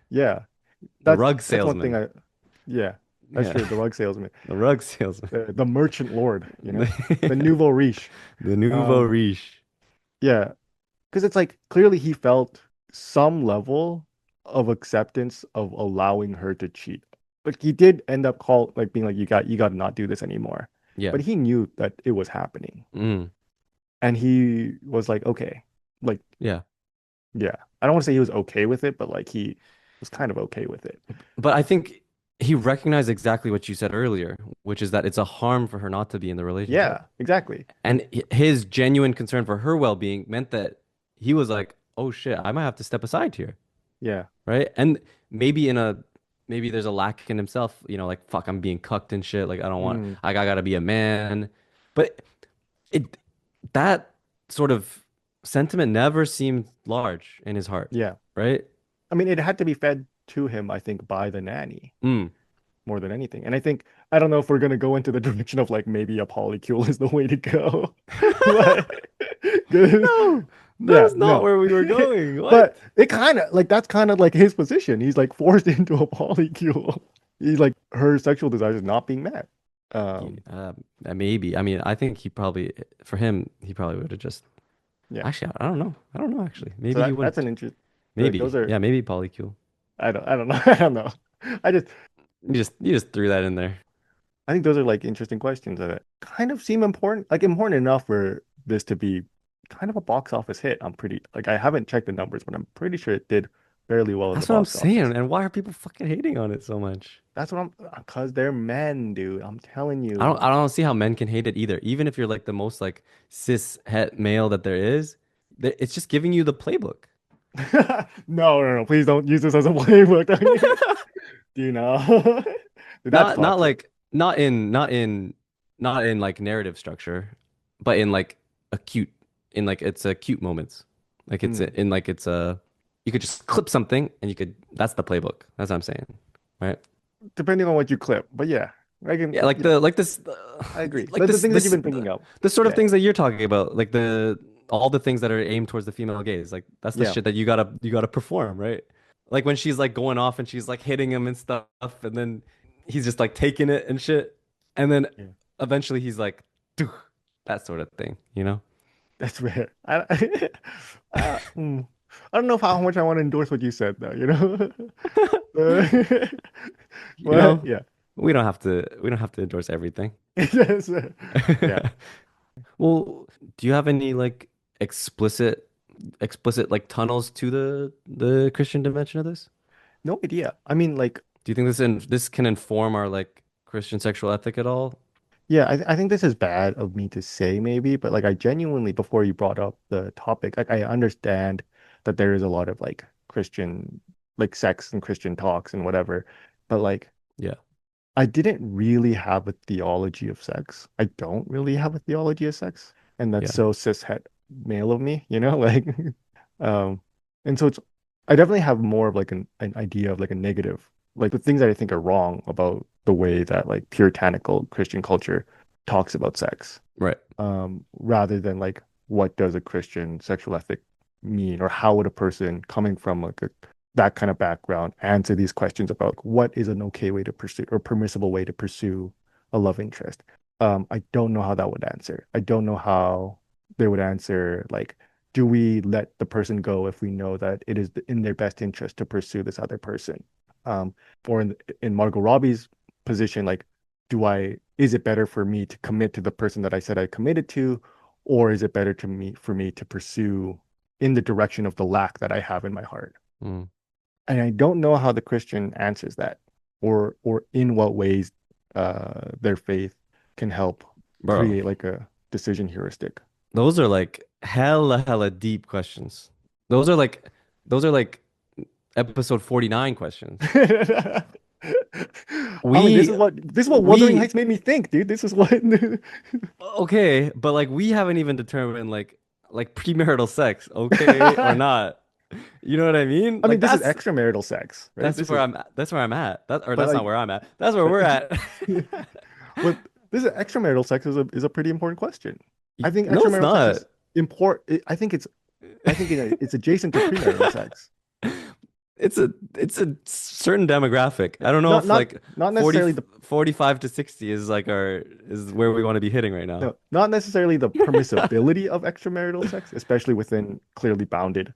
yeah, the that's rug that's one thing salesman. I, yeah, that's Yeah. true. The rug salesman, The rug salesman. the merchant lord, the The, nouveau riche. the nouveau Um, riche. yeah, because it's like clearly he felt some level of acceptance of allowing her to cheat. Like he did end up being like, you got to not do this anymore. Yeah. But he knew that it was happening. Mm. And he was like, okay, like, Yeah. yeah. I don't want to say he was okay with it, but like he was kind of okay with it. But I think he recognized exactly what you said earlier, which is that it's a harm for her not to be in the relationship. Yeah, exactly. And his genuine concern for her well-being meant that he was like, "Oh shit, I might have to step aside here." Yeah. Right? And maybe in a maybe there's a lack in himself, like fuck, I'm being cucked and shit. Like I don't want Mm, I gotta be a man. But it that sort of sentiment never seemed large in his heart, yeah. right? I mean, it had to be fed to him, I think, by the nanny Mm. more than anything. And I think, I don't know if we're going to go into the direction of like maybe a polycule is the way to go. But, 'cause- No, yeah, that's not no. where we were going. What? But it kind of like that's kind of like his position. He's like forced into a polycule. He's like her sexual desires is not being met. Yeah, Um, maybe. I mean, I think he probably, for him, he probably would have just. yeah. Actually, I don't know. I don't know. Actually, So maybe he that's an wouldn't. interest. Like those Maybe. are Yeah, maybe polycule. I don't know. I don't know. I just You just threw that in there. I think those are like interesting questions that kind of seem important, like important enough for this to be kind of a box office hit. I'm pretty like I haven't checked the numbers, but I'm pretty sure it did fairly well in the That's what I'm box office. saying. And why are people fucking hating on it so much? That's what I'm because they're men, dude. I'm telling I don't. you. I don't see how men can hate it either. Even if you're like the most like cis het male that there is, it's just giving you the playbook. No, no, no. Please don't use this as a playbook. Do you know? That's Not toxic. like not in like narrative structure, but in like acute in like it's acute moments. Like it's Mm. in like it's a you could just clip something and you could that's the playbook. That's what I'm saying. Right? Depending on what you clip, but yeah, I can. Yeah, like Yeah, the like this I agree. like The this things that you've this been thinking of. the sort of Yeah, things that you're talking about, like the all the things that are aimed towards the female gaze. Like that's the yeah, shit that you gotta perform, right? Like when she's like going off and she's like hitting him and stuff, and then he's just like taking it and shit. And then yeah. eventually he's like, "Duh," that sort of thing, you know? That's rare. I don't know how much I want to endorse what you said though, you know? Uh, You but know, yeah. we don't have to endorse everything. Yes, yeah. Well, do you have any like explicit like tunnels to the Christian dimension of this? No idea. I mean, like, Do you think this can inform our like Christian sexual ethic at all? yeah, I think this is bad of me to say maybe, but like I genuinely, before you brought up the topic, like I understand that there is a lot of like Christian, like sex and Christian talks and whatever, but like Yeah, I didn't really have a theology of sex. I don't really have a theology of sex, and that's yeah, so cishet male of me, like, um, and so it's I definitely have more of like an idea of like a negative, like the things that I think are wrong about the way that like puritanical Christian culture talks about sex, right. rather than like what does a Christian sexual ethic mean, or how would a person coming from like that kind of background answer these questions about like, what is an okay way to pursue or permissible way to pursue a love interest. I don't know how that would answer. I don't know how they would answer like, do we let the person go if we know that it is in their best interest to pursue this other person? Um, or in Margot Robbie's position, like, is it better for me to commit to the person that I said I committed to, or is it better for me to pursue in the direction of the lack that I have in my heart? Mm. And I don't know how the Christian answers that, or in what ways their faith can help Bro, create like a decision heuristic. those are like hella deep questions. Those are like those are like episode 49 questions. I mean, We this is what Wuthering we Heights made me think, dude. This is what okay, but like we haven't even determined like premarital sex, okay or not. You know what I mean? I mean, Like this is extramarital sex, right? This is that's where I'm at. That or but that's not like where I'm at. That's where but we're at. but this is extramarital sex is a pretty important question. I think No, it's extramarital sex not. is important. I think it's adjacent to premarital sex. It's a certain demographic. I don't know Not if not like not 40 necessarily the 45 to 60 is like our is where we want to be hitting right now. no, not necessarily the permissibility of extramarital sex, especially within clearly bounded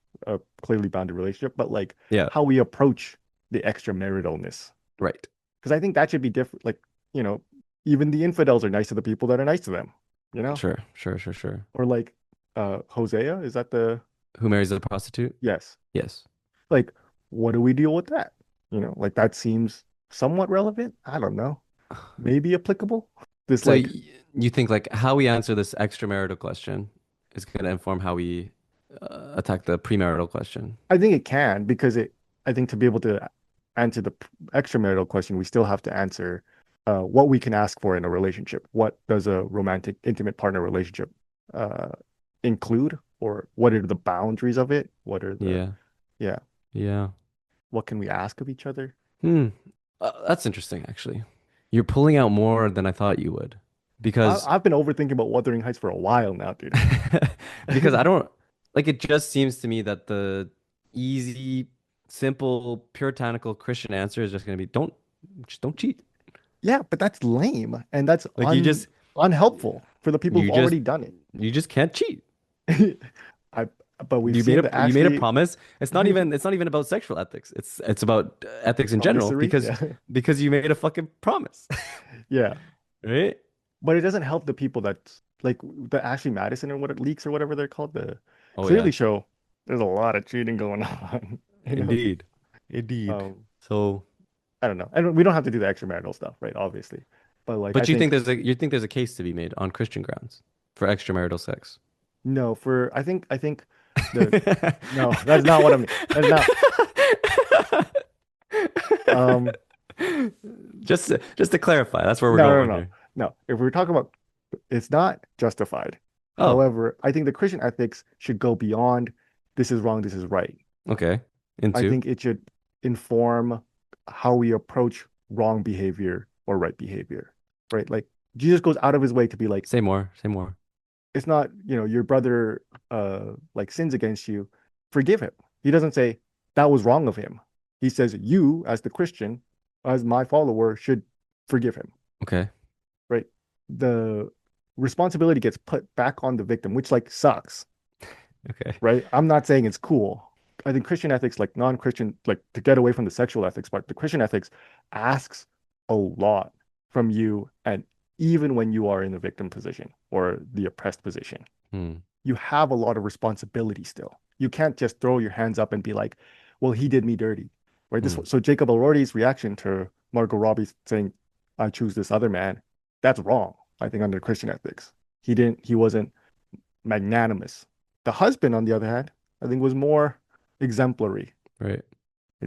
relationship, but like Yeah, how we approach the extramaritalness. right. Because I think that should be different. Like, you know, even the infidels are nice to the people that are nice to them, you know? Sure, sure, sure, sure. Or like Hosea, is that the Who marries a prostitute? yes. Yes. Like, what do we deal with that? Like that seems somewhat relevant. I don't know. Maybe applicable. This So like you think like how we answer this extramarital question is going to inform how we attack the premarital question. I think it can because I think to be able to answer the extramarital question, we still have to answer what we can ask for in a relationship. What does a romantic, intimate partner relationship uh, include, or what are the boundaries of it? Yeah. Yeah, Yeah. what can we ask of each other? Hmm. That's interesting, actually. You're pulling out more than I thought you would, because I've been overthinking about Wuthering Heights for a while now, dude. because I don't like it. Just seems to me that the easy, simple, puritanical Christian answer is just going to be just don't cheat. Yeah, but that's lame and that's Like unhelpful for the people you who've just already done you just can't cheat. it. I but we've seen that You made a actually promise. It's not even about sexual ethics. It's about ethics in general promissory. Yeah. because you made a fucking promise, Yeah. right? But it doesn't help the people that like the Ashley Madison or what it leaks or whatever they're called, the Oh clearly yeah, show there's a lot of cheating going on, you know. indeed, indeed. Um, So, I don't know. And we don't have to do the extramarital stuff, right? Obviously. But like I but think you think there's a case to be made on Christian grounds for extramarital sex? no, for I think the no, that's not what I mean. That's not um Just to clarify, that's where we're no no going no here. no. If we're talking about it's not justified. Oh, However, I think the Christian ethics should go beyond this is wrong, this is right. okay. I Into think it should inform how we approach wrong behavior or right behavior, right? Like Jesus goes out of his way to be like, say more, say more. it's not, your brother like sins against you, forgive him. He doesn't say that was wrong of him. He says you as the Christian, as my follower, should forgive him, Okay, right? The responsibility gets put back on the victim, which like sucks, okay. right? I'm not saying it's cool. I think Christian ethics, like non-Christian, like to get away from the sexual ethics part, the Christian ethics asks a lot from you. And even when you are in the victim position or the oppressed position, Hmm, you have a lot of responsibility still. You can't just throw your hands up and be like, well, he did me dirty, right? hmm, So Jacob Elordi's reaction to Margot Robbie saying, I choose this other man, that's wrong, I think, under Christian ethics. He wasn't magnanimous. The husband, on the other hand, I think was more exemplary. right.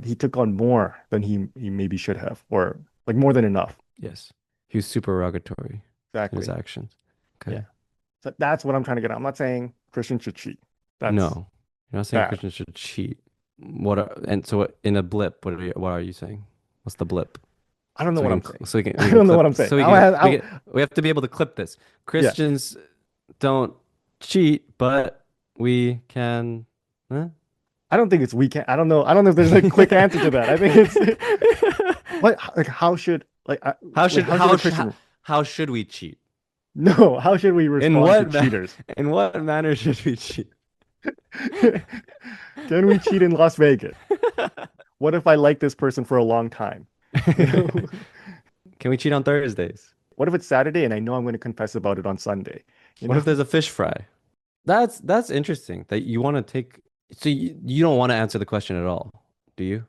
He took on more than he maybe should have, or like more than enough. Yes. He was supererogatory in his Exactly. actions. Yeah. Okay. So that's what I'm trying to get at. I'm not saying Christians should cheat. That's No, you're not saying bad. Christians should cheat. And so in a blip, what are you saying? What's the blip? I don't know So what I'm saying. I we can don't know what clip I'm saying. we have to be able to clip this. Yeah. Christians don't cheat, but we can. Huh? I don't think it's weekend. I don't know. I don't know if there's a quick answer to that. I think it's what like how should How like should how should a Christian how should we cheat? no, how should we In respond to cheaters? in what manner should we cheat? Can we cheat in Las Vegas? What if I like this person for a long time? You know? Can we cheat on Thursdays? What if it's Saturday and I know I'm going to confess about it on Sunday? You What know, if there's a fish fry? That's interesting that you want to take. So you don't want to answer the question at all, do you?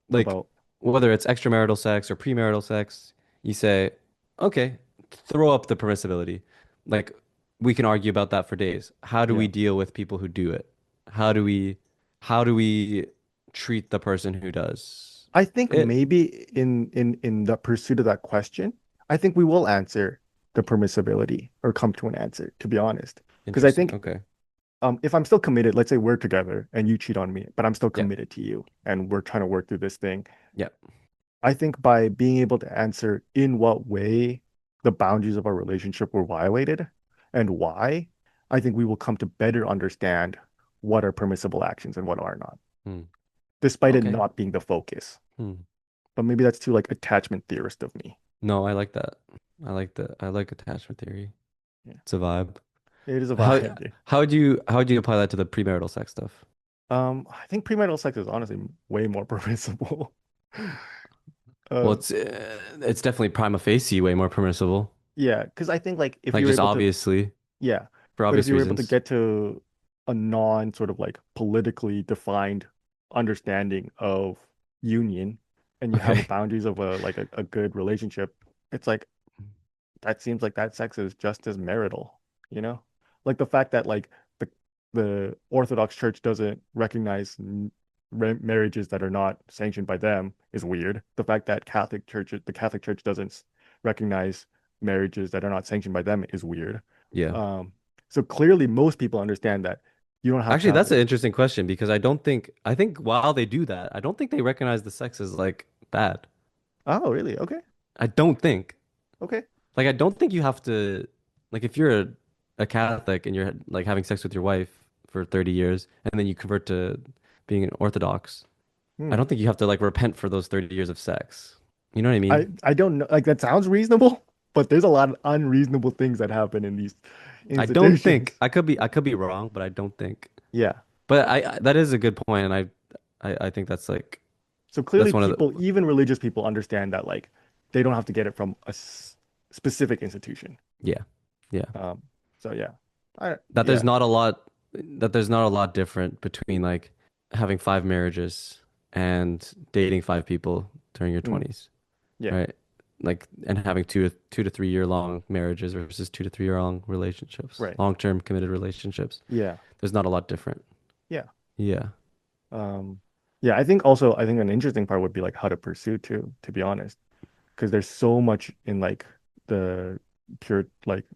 Like about whether it's extramarital sex or premarital sex, you say, okay, throw up the permissibility. Like we can argue about that for days. How do we yeah. deal with people who do it? How do we how do we treat the person who does I think it. maybe in the pursuit of that question, I think we will answer the permissibility or come to an answer, to be honest. Because I Interesting. think Okay. if I'm still committed, let's say we're together and you cheat on me, but I'm still Yeah. committed to you and we're trying to work through this thing. Yeah. I think by being able to answer in what way the boundaries of our relationship were violated and why, I think we will come to better understand what are permissible actions and what are not, Hmm. despite it Okay. not being the focus. Hmm. But maybe that's too like attachment theorist of me. No, I like that. I like that. I like attachment theory. Yeah. It's a vibe. It is a How vibe. how would you apply that to the premarital sex stuff? I think premarital sex is honestly way more permissible. Well, Uh, it's definitely prima facie way more permissible. yeah, because I think like if Like you're just able to, obviously yeah, for but if obvious you're able to reasons. get to a non sort of like politically defined understanding of union and you have a Okay. boundaries of a good relationship, it's like that seems like that sex is just as marital, you know? Like the fact that like the the Orthodox Church doesn't recognize marriages that are not sanctioned by them is weird. The fact that the Catholic Church doesn't recognize marriages that are not sanctioned by them is weird. Yeah. Um, so clearly most people understand that you don't have to Actually, have that's like, an interesting question because I think while they do that, I don't think they recognize the sex as like bad. oh, really? Okay. I don't think. Okay. Like I don't think you have to like if you're a Catholic and you're like having sex with your wife for 30 years and then you convert to being an Orthodox, I Hmm. don't think you have to like repent for those 30 years of sex. You know what I mean? I don't know. Like that sounds reasonable, but there's a lot of unreasonable things that happen in these I don't think institutions. I could be wrong, but I don't think. Yeah. But that is a good point, and I think that's like So clearly that's one of people, the even religious people understand that like they don't have to get it from a specific institution. yeah. Yeah. Um, so yeah. I That there's yeah. not a lot that there's not a lot different between like having five marriages and dating five people during your Mm, 20s, yeah. right? Like and having 2 to 3 year long marriages versus 2 to 3 year long relationships, Right. long-term committed relationships. Yeah. There's not a lot different. Yeah. Yeah. Um, yeah, I think an interesting part would be like how to pursue too, to be honest. Because there's so much in like the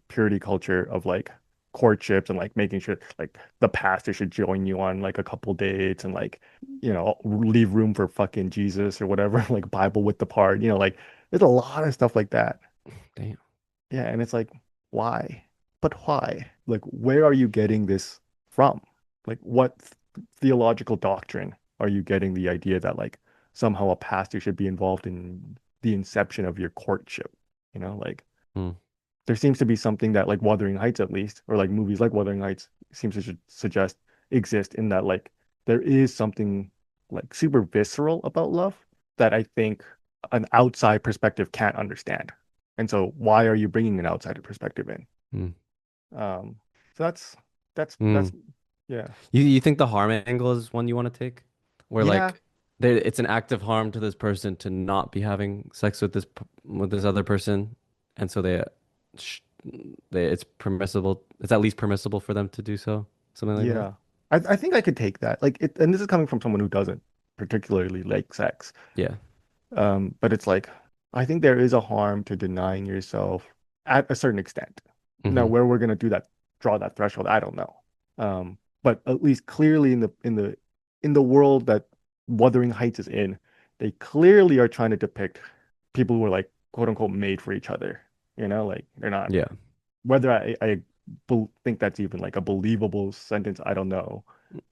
purity culture of like courtships and like making sure like the pastor should join you on like a couple dates and like leave room for fucking Jesus or whatever like Bible with the part like there's a lot of stuff like that. Damn. Yeah, and it's like why? But why? Like where are you getting this from? Like what theological doctrine are you getting the idea that like somehow a pastor should be involved in the inception of your courtship? Like Hmm. there seems to be something that like Wuthering Heights at least, or like movies like Wuthering Heights seems to suggest exist in that like there is something like super visceral about love that I think an outside perspective can't understand. And so why are you bringing an outside perspective in? Hmm. Um, so that's Hmm. yeah. You think the harm angle is one you want to take? Where Yeah, like it's an act of harm to this person to not be having sex with with this other person, and so sh it's permissible. It's at least permissible for them to do so, something like that. yeah. I think I could take that. Like it, and this is coming from someone who doesn't particularly like sex. Yeah. But it's like I think there is a harm to denying yourself at a certain extent. Now, Hmm. where we're gonna draw that threshold, I don't know. But at least clearly in the world that Wuthering Heights is in, they clearly are trying to depict people who are like quote unquote made for each other. Like they're not. Yeah. Whether I think that's even like a believable sentence, I don't know.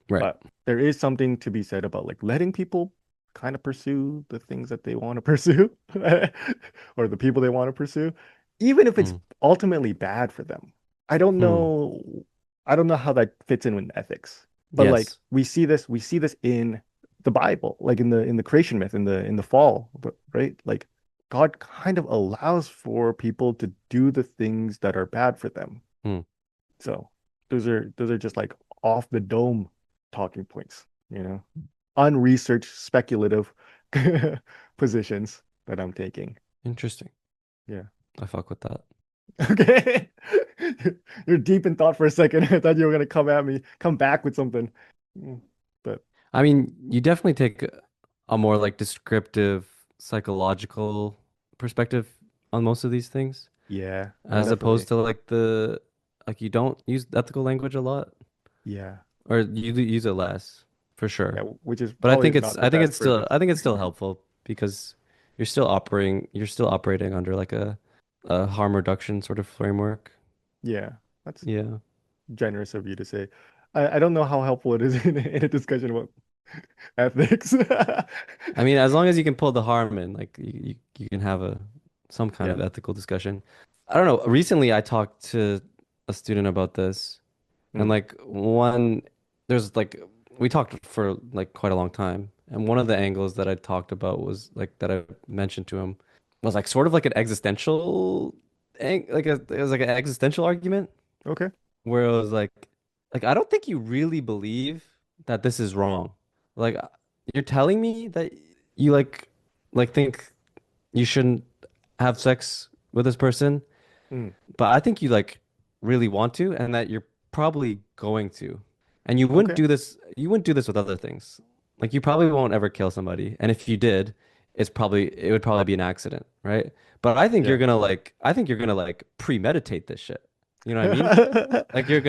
Right. But there is something to be said about like letting people kind of pursue the things that they want to pursue or the people they want to pursue, even if it's Mm. ultimately bad for them. I don't Hmm. know. I don't know how that fits in with ethics, but like Yes. we see this in the Bible, like in the creation myth, in the fall, right? Like God kind of allows for people to do the things that are bad for them. Hmm. So those are just like off the dome talking points. Unresearched, speculative positions that I'm taking. Interesting. Yeah. I fuck with that. Okay. You're deep in thought for a second. I thought you were gonna come back with something. Mm, But I mean, you definitely take a more like descriptive psychological perspective on most of these things, Yeah, no, as opposed definitely. to like you don't use ethical language a lot, Yeah. or you use it less for Yeah, sure. which is But probably not the best I phrase. think it's still helpful because you're still operating under like a harm reduction sort of framework. Yeah, that's Yeah. generous of you to say. I don't know how helpful it is in a discussion about ethics. I mean, as long as you can pull the harm in, like you can have a some kind Yeah. of ethical discussion. I don't know. Recently, I talked to a student about this, and Mm. there's like we talked for like quite a long time, and one of the angles that I talked about was like that I mentioned to him was like sort of like an existential, it was like an existential argument Okay. where it was like I don't think you really believe that this is wrong. Like you're telling me that you think you shouldn't have sex with this person, Mm. but I think you like really want to and that you're probably going to. And Okay. you wouldn't do this with other things. Like you probably won't ever kill somebody. And if you did, it would probably be an accident, right? But Yeah. I think you're gonna like premeditate this shit. You know what I mean? Like Very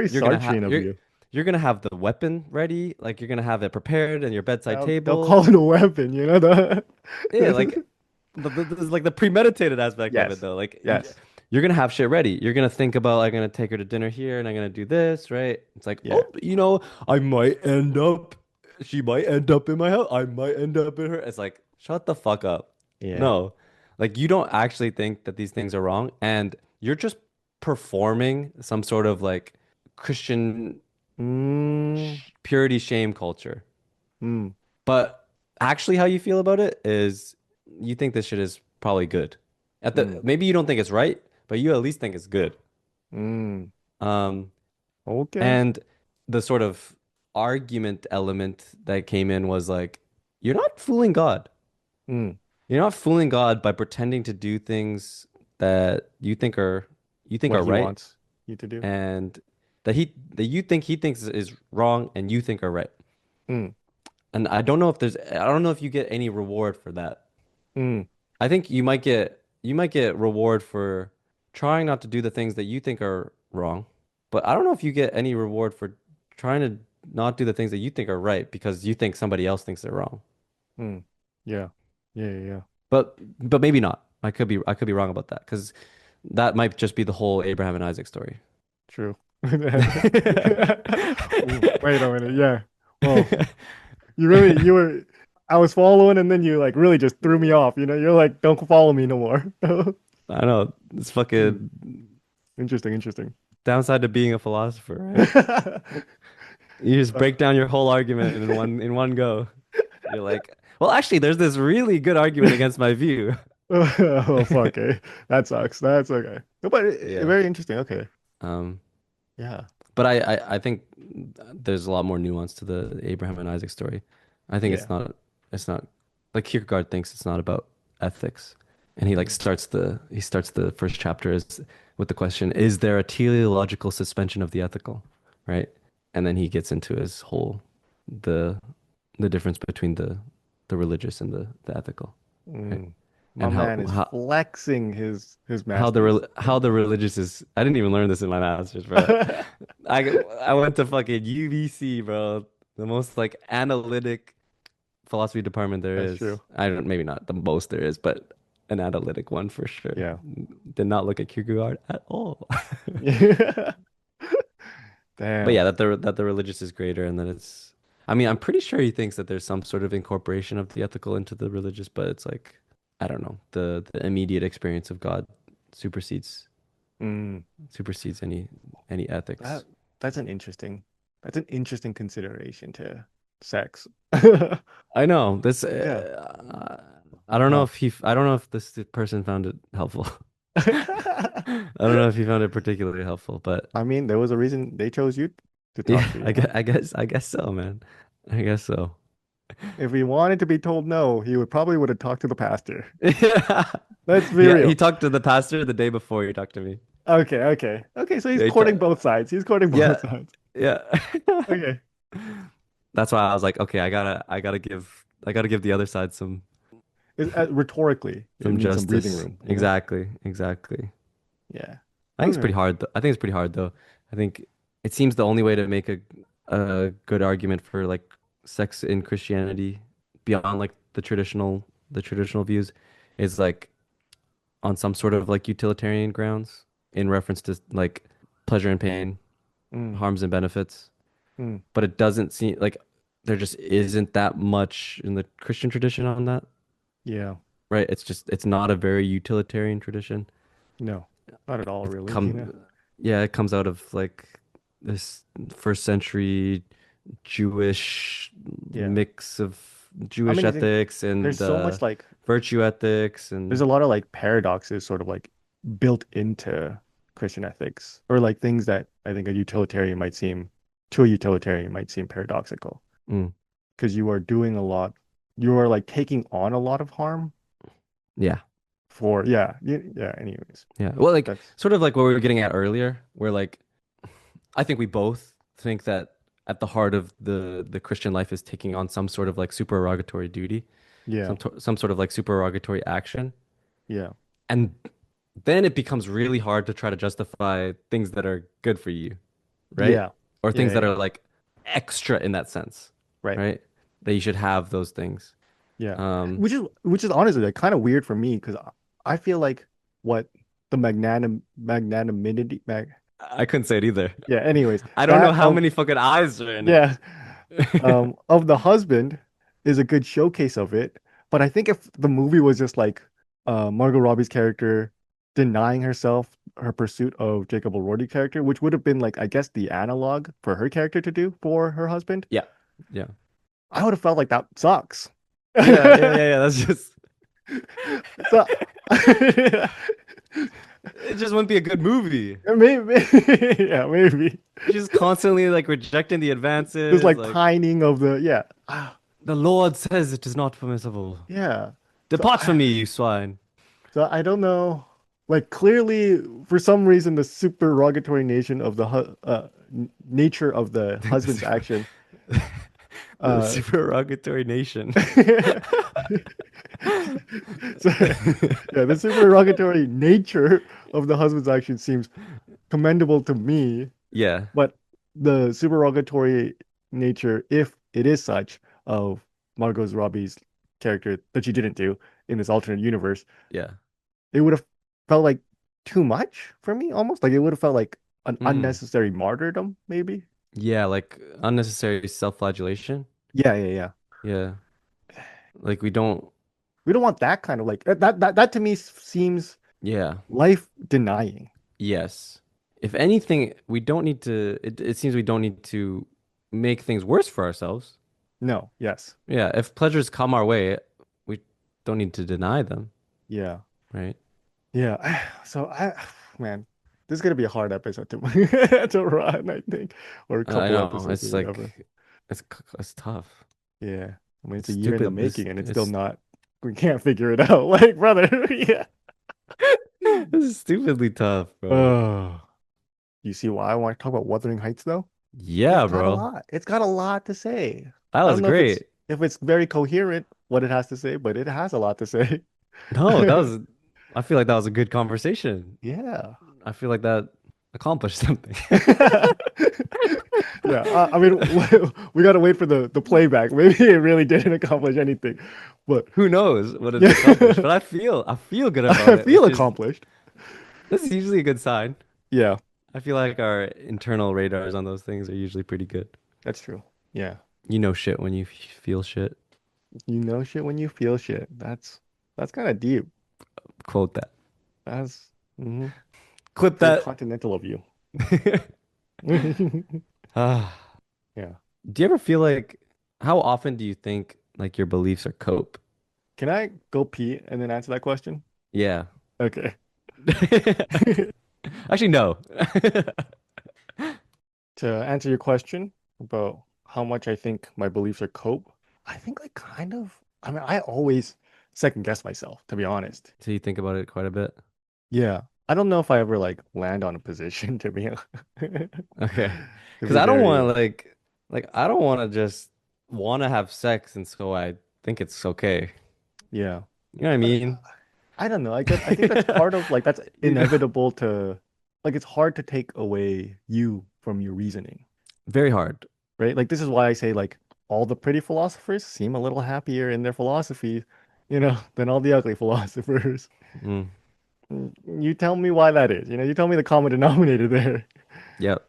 Sartrean of you. you're gonna have the weapon ready, like you're gonna have it prepared in your bedside They'll table. call it a weapon, you know Yeah, like there's like the premeditated aspect of it Yes. though. Yes. You're gonna have shit ready. You're gonna think about I'm gonna take her to dinner here and I'm gonna do this, right? It's like, Yeah. oh, I might end up, she might end up in my house. I might end up in her. It's like, shut the fuck up. Yeah. No, like you don't actually think that these things are wrong, and you're just performing some sort of like Christian Mm. purity shame culture. Mm. But actually, how you feel about it is you think this shit is probably good. Mm. Maybe you don't think it's right, but you at least think it's good. Mm. Um, Okay. and the sort of argument element that came in was like, you're not fooling God. Mm. You're not fooling God by pretending to do things that you think What are he right, wants you to do. and that you think he thinks is wrong and you think are right. Mm. And I don't know if you get any reward for that. Mm. I think you might get reward for trying not to do the things that you think are wrong, but I don't know if you get any reward for trying to not do the things that you think are right because you think somebody else thinks they're wrong. Mm. Yeah. Yeah. Yeah. Yeah. But maybe not. I could be wrong about that because that might just be the whole Abraham and Isaac story. True. Ooh, wait a minute. Yeah. Well, you were, I was following and then you like really just threw me off. You're like, don't follow me no more. I know it's Hmm. fucking Interesting. Interesting. downside to being a philosopher, right? You just Uh, break down your whole argument in one go. You're like, well, actually, there's this really good argument against my view. oh, fuck. Okay. That sucks. That's okay. But Yeah. very interesting. Okay. Um, Yeah. but I think there's a lot more nuance to the Abraham and Isaac story. I think Yeah. it's not like Kierkegaard thinks it's not about ethics. And Mm. he starts the first chapter is with the question, is there a teleological suspension of the ethical? Right? And then he gets into his whole the the difference between the religious and the ethical, right? Mm. My And man is flexing his masteries. how the religious is. I didn't even learn this in my master's, bro. I I went to fucking UBC, bro. The most like analytic philosophy department there That's is. true. I don't maybe not the most there is, but an analytic one for sure. Yeah. Did not look at Kierkegaard at all. But Damn. yeah, that the religious is greater and that it's I mean, I'm pretty sure he thinks that there's some sort of incorporation of the ethical into the religious, but it's like I don't know. The immediate experience of God supersedes Mm. supersedes any ethics. That that's an interesting consideration to sex. I know this. Yeah. Huh. I don't know if this person found it helpful. I don't know if he found it particularly helpful, but I mean, there was a reason they chose you to talk yeah, to, you know? I guess so, man. I guess so. If he wanted to be told no, he would have talked to the pastor. Yeah, Let's be he real. talked to the pastor the day before he talked to me. Okay, okay. Okay, so he's Yeah, courting both sides. He's courting yeah, both sides. yeah. Okay. that's why I was like, okay, I gotta give the other side Rhetorically, it some needs some breathing justice. room, you know? Exactly, exactly. Yeah. I think it's Okay. pretty hard. I think it's pretty hard though. I think it seems the only way to make a good argument for like sex in Christianity beyond like the traditional views is like on some sort of like utilitarian grounds in reference to like pleasure and pain, Mm, harms and benefits. mm, But it doesn't seem like there just isn't that much in the Christian tradition on that, yeah. right? It's not a very utilitarian tradition. No, not at all, It really, you know? come yeah, it comes out of like this first century Jewish Yeah. mix of I Jewish mean, I think ethics there's and so much like, virtue ethics there's and a lot of like paradoxes sort of like built into Christian ethics, or like things that I think to a utilitarian might seem paradoxical mm, because you are doing a lot, you are like taking on a lot of harm yeah. for, yeah, yeah, anyways, Yeah. Well, like that's, sort of like what we were getting at earlier, where like I think we both think that at the heart of the Christian life is taking on some sort of like supererogatory duty, yeah, some sort of like supererogatory action. yeah, And then it becomes really hard to try to justify things that are good for you, right? yeah, Or yeah, things that yeah, are like extra in that sense, right. right? That you should have those things. Yeah. Um, Which is honestly like kind of weird for me because I feel like what the magnanimity I couldn't say it either. yeah, anyways, I don't know that how many fucking eyes are in it. yeah, of the husband is a good showcase of it. But I think if the movie was just like Margot Robbie's character denying herself her pursuit of Jacob Elordi character, which would have been like I guess the analog for her character to do for her husband, Yeah. Yeah. I would have felt like that sucks. Yeah. That's just So it just wouldn't be a good movie. maybe, yeah, maybe. She's constantly like rejecting the This advances, like like pining of the yeah, the Lord says it is not permissible. yeah. So Depart from me, you swine. so I don't know. Like clearly, for some reason, the supererogatory nature of the The husband's super, action. the Uh, supererogatory nation. so yeah, the supererogatory nature of the husband's action seems commendable to me, Yeah, but the supererogatory nature, if it is such, of Margot Robbie's character that she didn't do in this alternate universe, yeah. it would have felt like too much for me, almost like it would have felt like an Mm. unnecessary martyrdom, maybe. Yeah, like unnecessary self-flagellation. Yeah, yeah, yeah. Yeah. Like we don't, We don't want that kind of like that to me seems yeah. life denying. Yes. If anything, we don't need to, it seems we don't need to make things worse for ourselves. No, yes. Yeah, if pleasures come our way, we don't need to deny them, Yeah. right? Yeah. So man, this is gonna be a hard episode to to run, I think, or a I couple know. episodes or It's whatever. like it's tough. Yeah. I mean, it's It's a year in the stupid. making and it's still It's not, we can't figure it out. Like, brother, yeah. it's stupidly tough, bro. Oh, you see why I want to talk about Wuthering Heights though? It's Yeah, got a bro. lot. It's got a lot to say. That I was don't know great. if it's very coherent what it has to say, but it has a lot to say. No, that was I feel like that was a good conversation. Yeah. I feel like that accomplished something. Yeah, I mean, we got to wait for the playback. Maybe it really didn't accomplish anything, but Who knows what it's accomplished, yeah, but I feel good about I it, feel which is accomplished. this is usually a good sign. Yeah, I feel like our internal radars on those things are usually pretty good. that's true. Yeah, You know shit when you feel shit. you know shit when you feel shit. That's kind of deep. Quote that. That's mhm, Clip very that. continental of you. Ah. Yeah. Do you ever feel like how often do you think like your beliefs are cope? Can I go pee and then answer that question? Yeah. Okay. Actually, no. To answer your question about how much I think my beliefs are cope, I think like kind of, I mean, I always second guess myself, to be honest. So you think about it quite a bit. Yeah. I don't know if I ever like land on a position to be Okay. to Because be I don't very want to like I don't want to just. want to have sex, and so I think it's okay. Yeah. You know what I But mean? I don't know. I think that's part of like that's You know, inevitable to like it's hard to take away you from your reasoning, very hard. right? Like this is why I say like all the pretty philosophers seem a little happier in their philosophy, than all the ugly philosophers. Mm, You tell me why that is. You tell me the common denominator there. yep.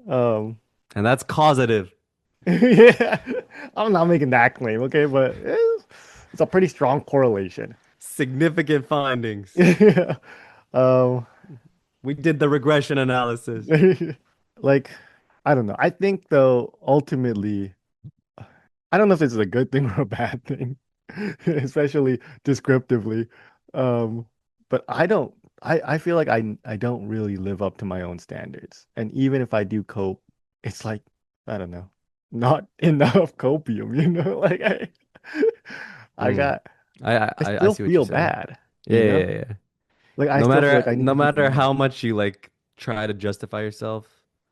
Um, And that's causative. yeah, I'm not making that claim, okay, but it's a pretty strong correlation. Significant findings. Yeah. Um, We did the regression analysis. like, I don't know. I think though, ultimately, I don't know if this is a good thing or a bad thing, especially descriptively. Um, but I feel like I don't really live up to my own standards. And even if I do cope, it's like, I don't know, not enough copium. Like I Mm. got, I I still see what you're feel saying. bad, Yeah, yeah, yeah, yeah. Like I still feel like I need No to do matter more. how much you like try to justify yourself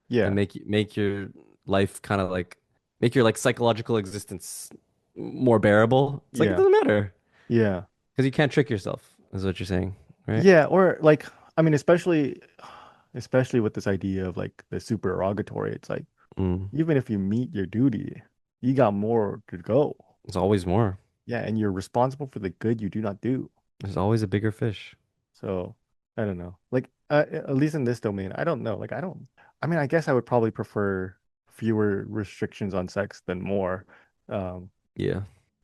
and Yeah, make your life kind of like make your like psychological existence more bearable. It's like it yeah, doesn't matter yeah. because you can't trick yourself, is what you're saying, right? Yeah, or like I mean, especially with this idea of like the supererogatory, it's like Mm. even if you meet your duty, you got more to go. There's always more. Yeah, and you're responsible for the good you do not do. There's always a bigger fish. So I don't know. Like at least in this domain, I don't know. Like I don't. I mean, I guess I would probably prefer fewer restrictions on sex than more. Um, Yeah.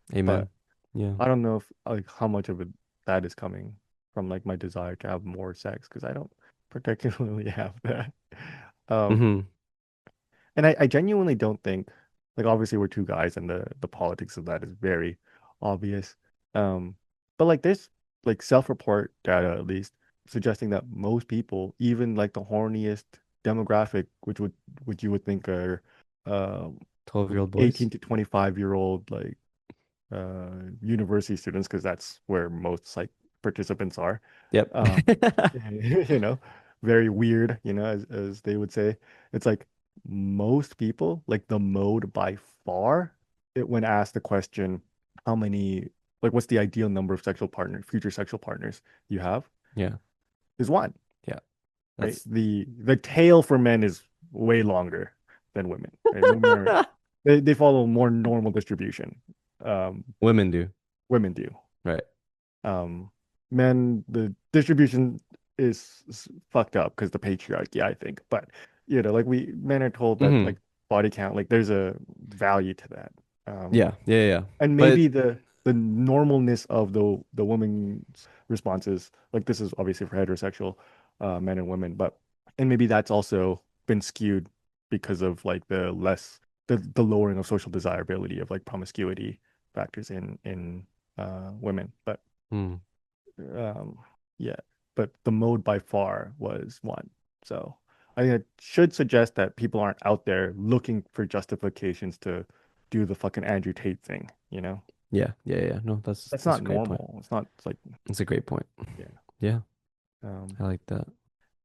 but Amen. Yeah. I don't know if like how much of it that is coming from like my desire to have more sex because I don't particularly have that. Um, Hmm. and I genuinely don't think like obviously we're two guys and the politics of that is very obvious. But like there's like self-report data at least suggesting that most people, even like the horniest demographic, which you would think are um 12-year-old 18 boys. to 25-year-old like university students because that's where most like participants are. Yep. Um, you know, very weird, as they would say. It's like most people, like the mode by far, when asked the question, how many, like, what's the ideal number of future sexual partners you have, Yeah. is one, Yeah. right? That's The tail for men is way longer than women, right? Women are they follow more normal distribution. Um, women do. Women do. Right. Um, Men, the distribution is fucked up because the patriarchy, I think. But like men are told that Hmm. like body count, like there's a value to that. Yeah. Yeah. Yeah. And But maybe the normalness of the woman's responses, like this is obviously for heterosexual men and women, but and maybe that's also been skewed because of like the lowering of social desirability of like promiscuity factors in women. But mm, um, yeah, but the mode by far was one. So I think it should suggest that people aren't out there looking for justifications to do the fucking Andrew Tate thing. yeah. Yeah. Yeah. No, That's that's not a great point. normal. It's not it's like It's a great point. yeah. Yeah. Um, I like that.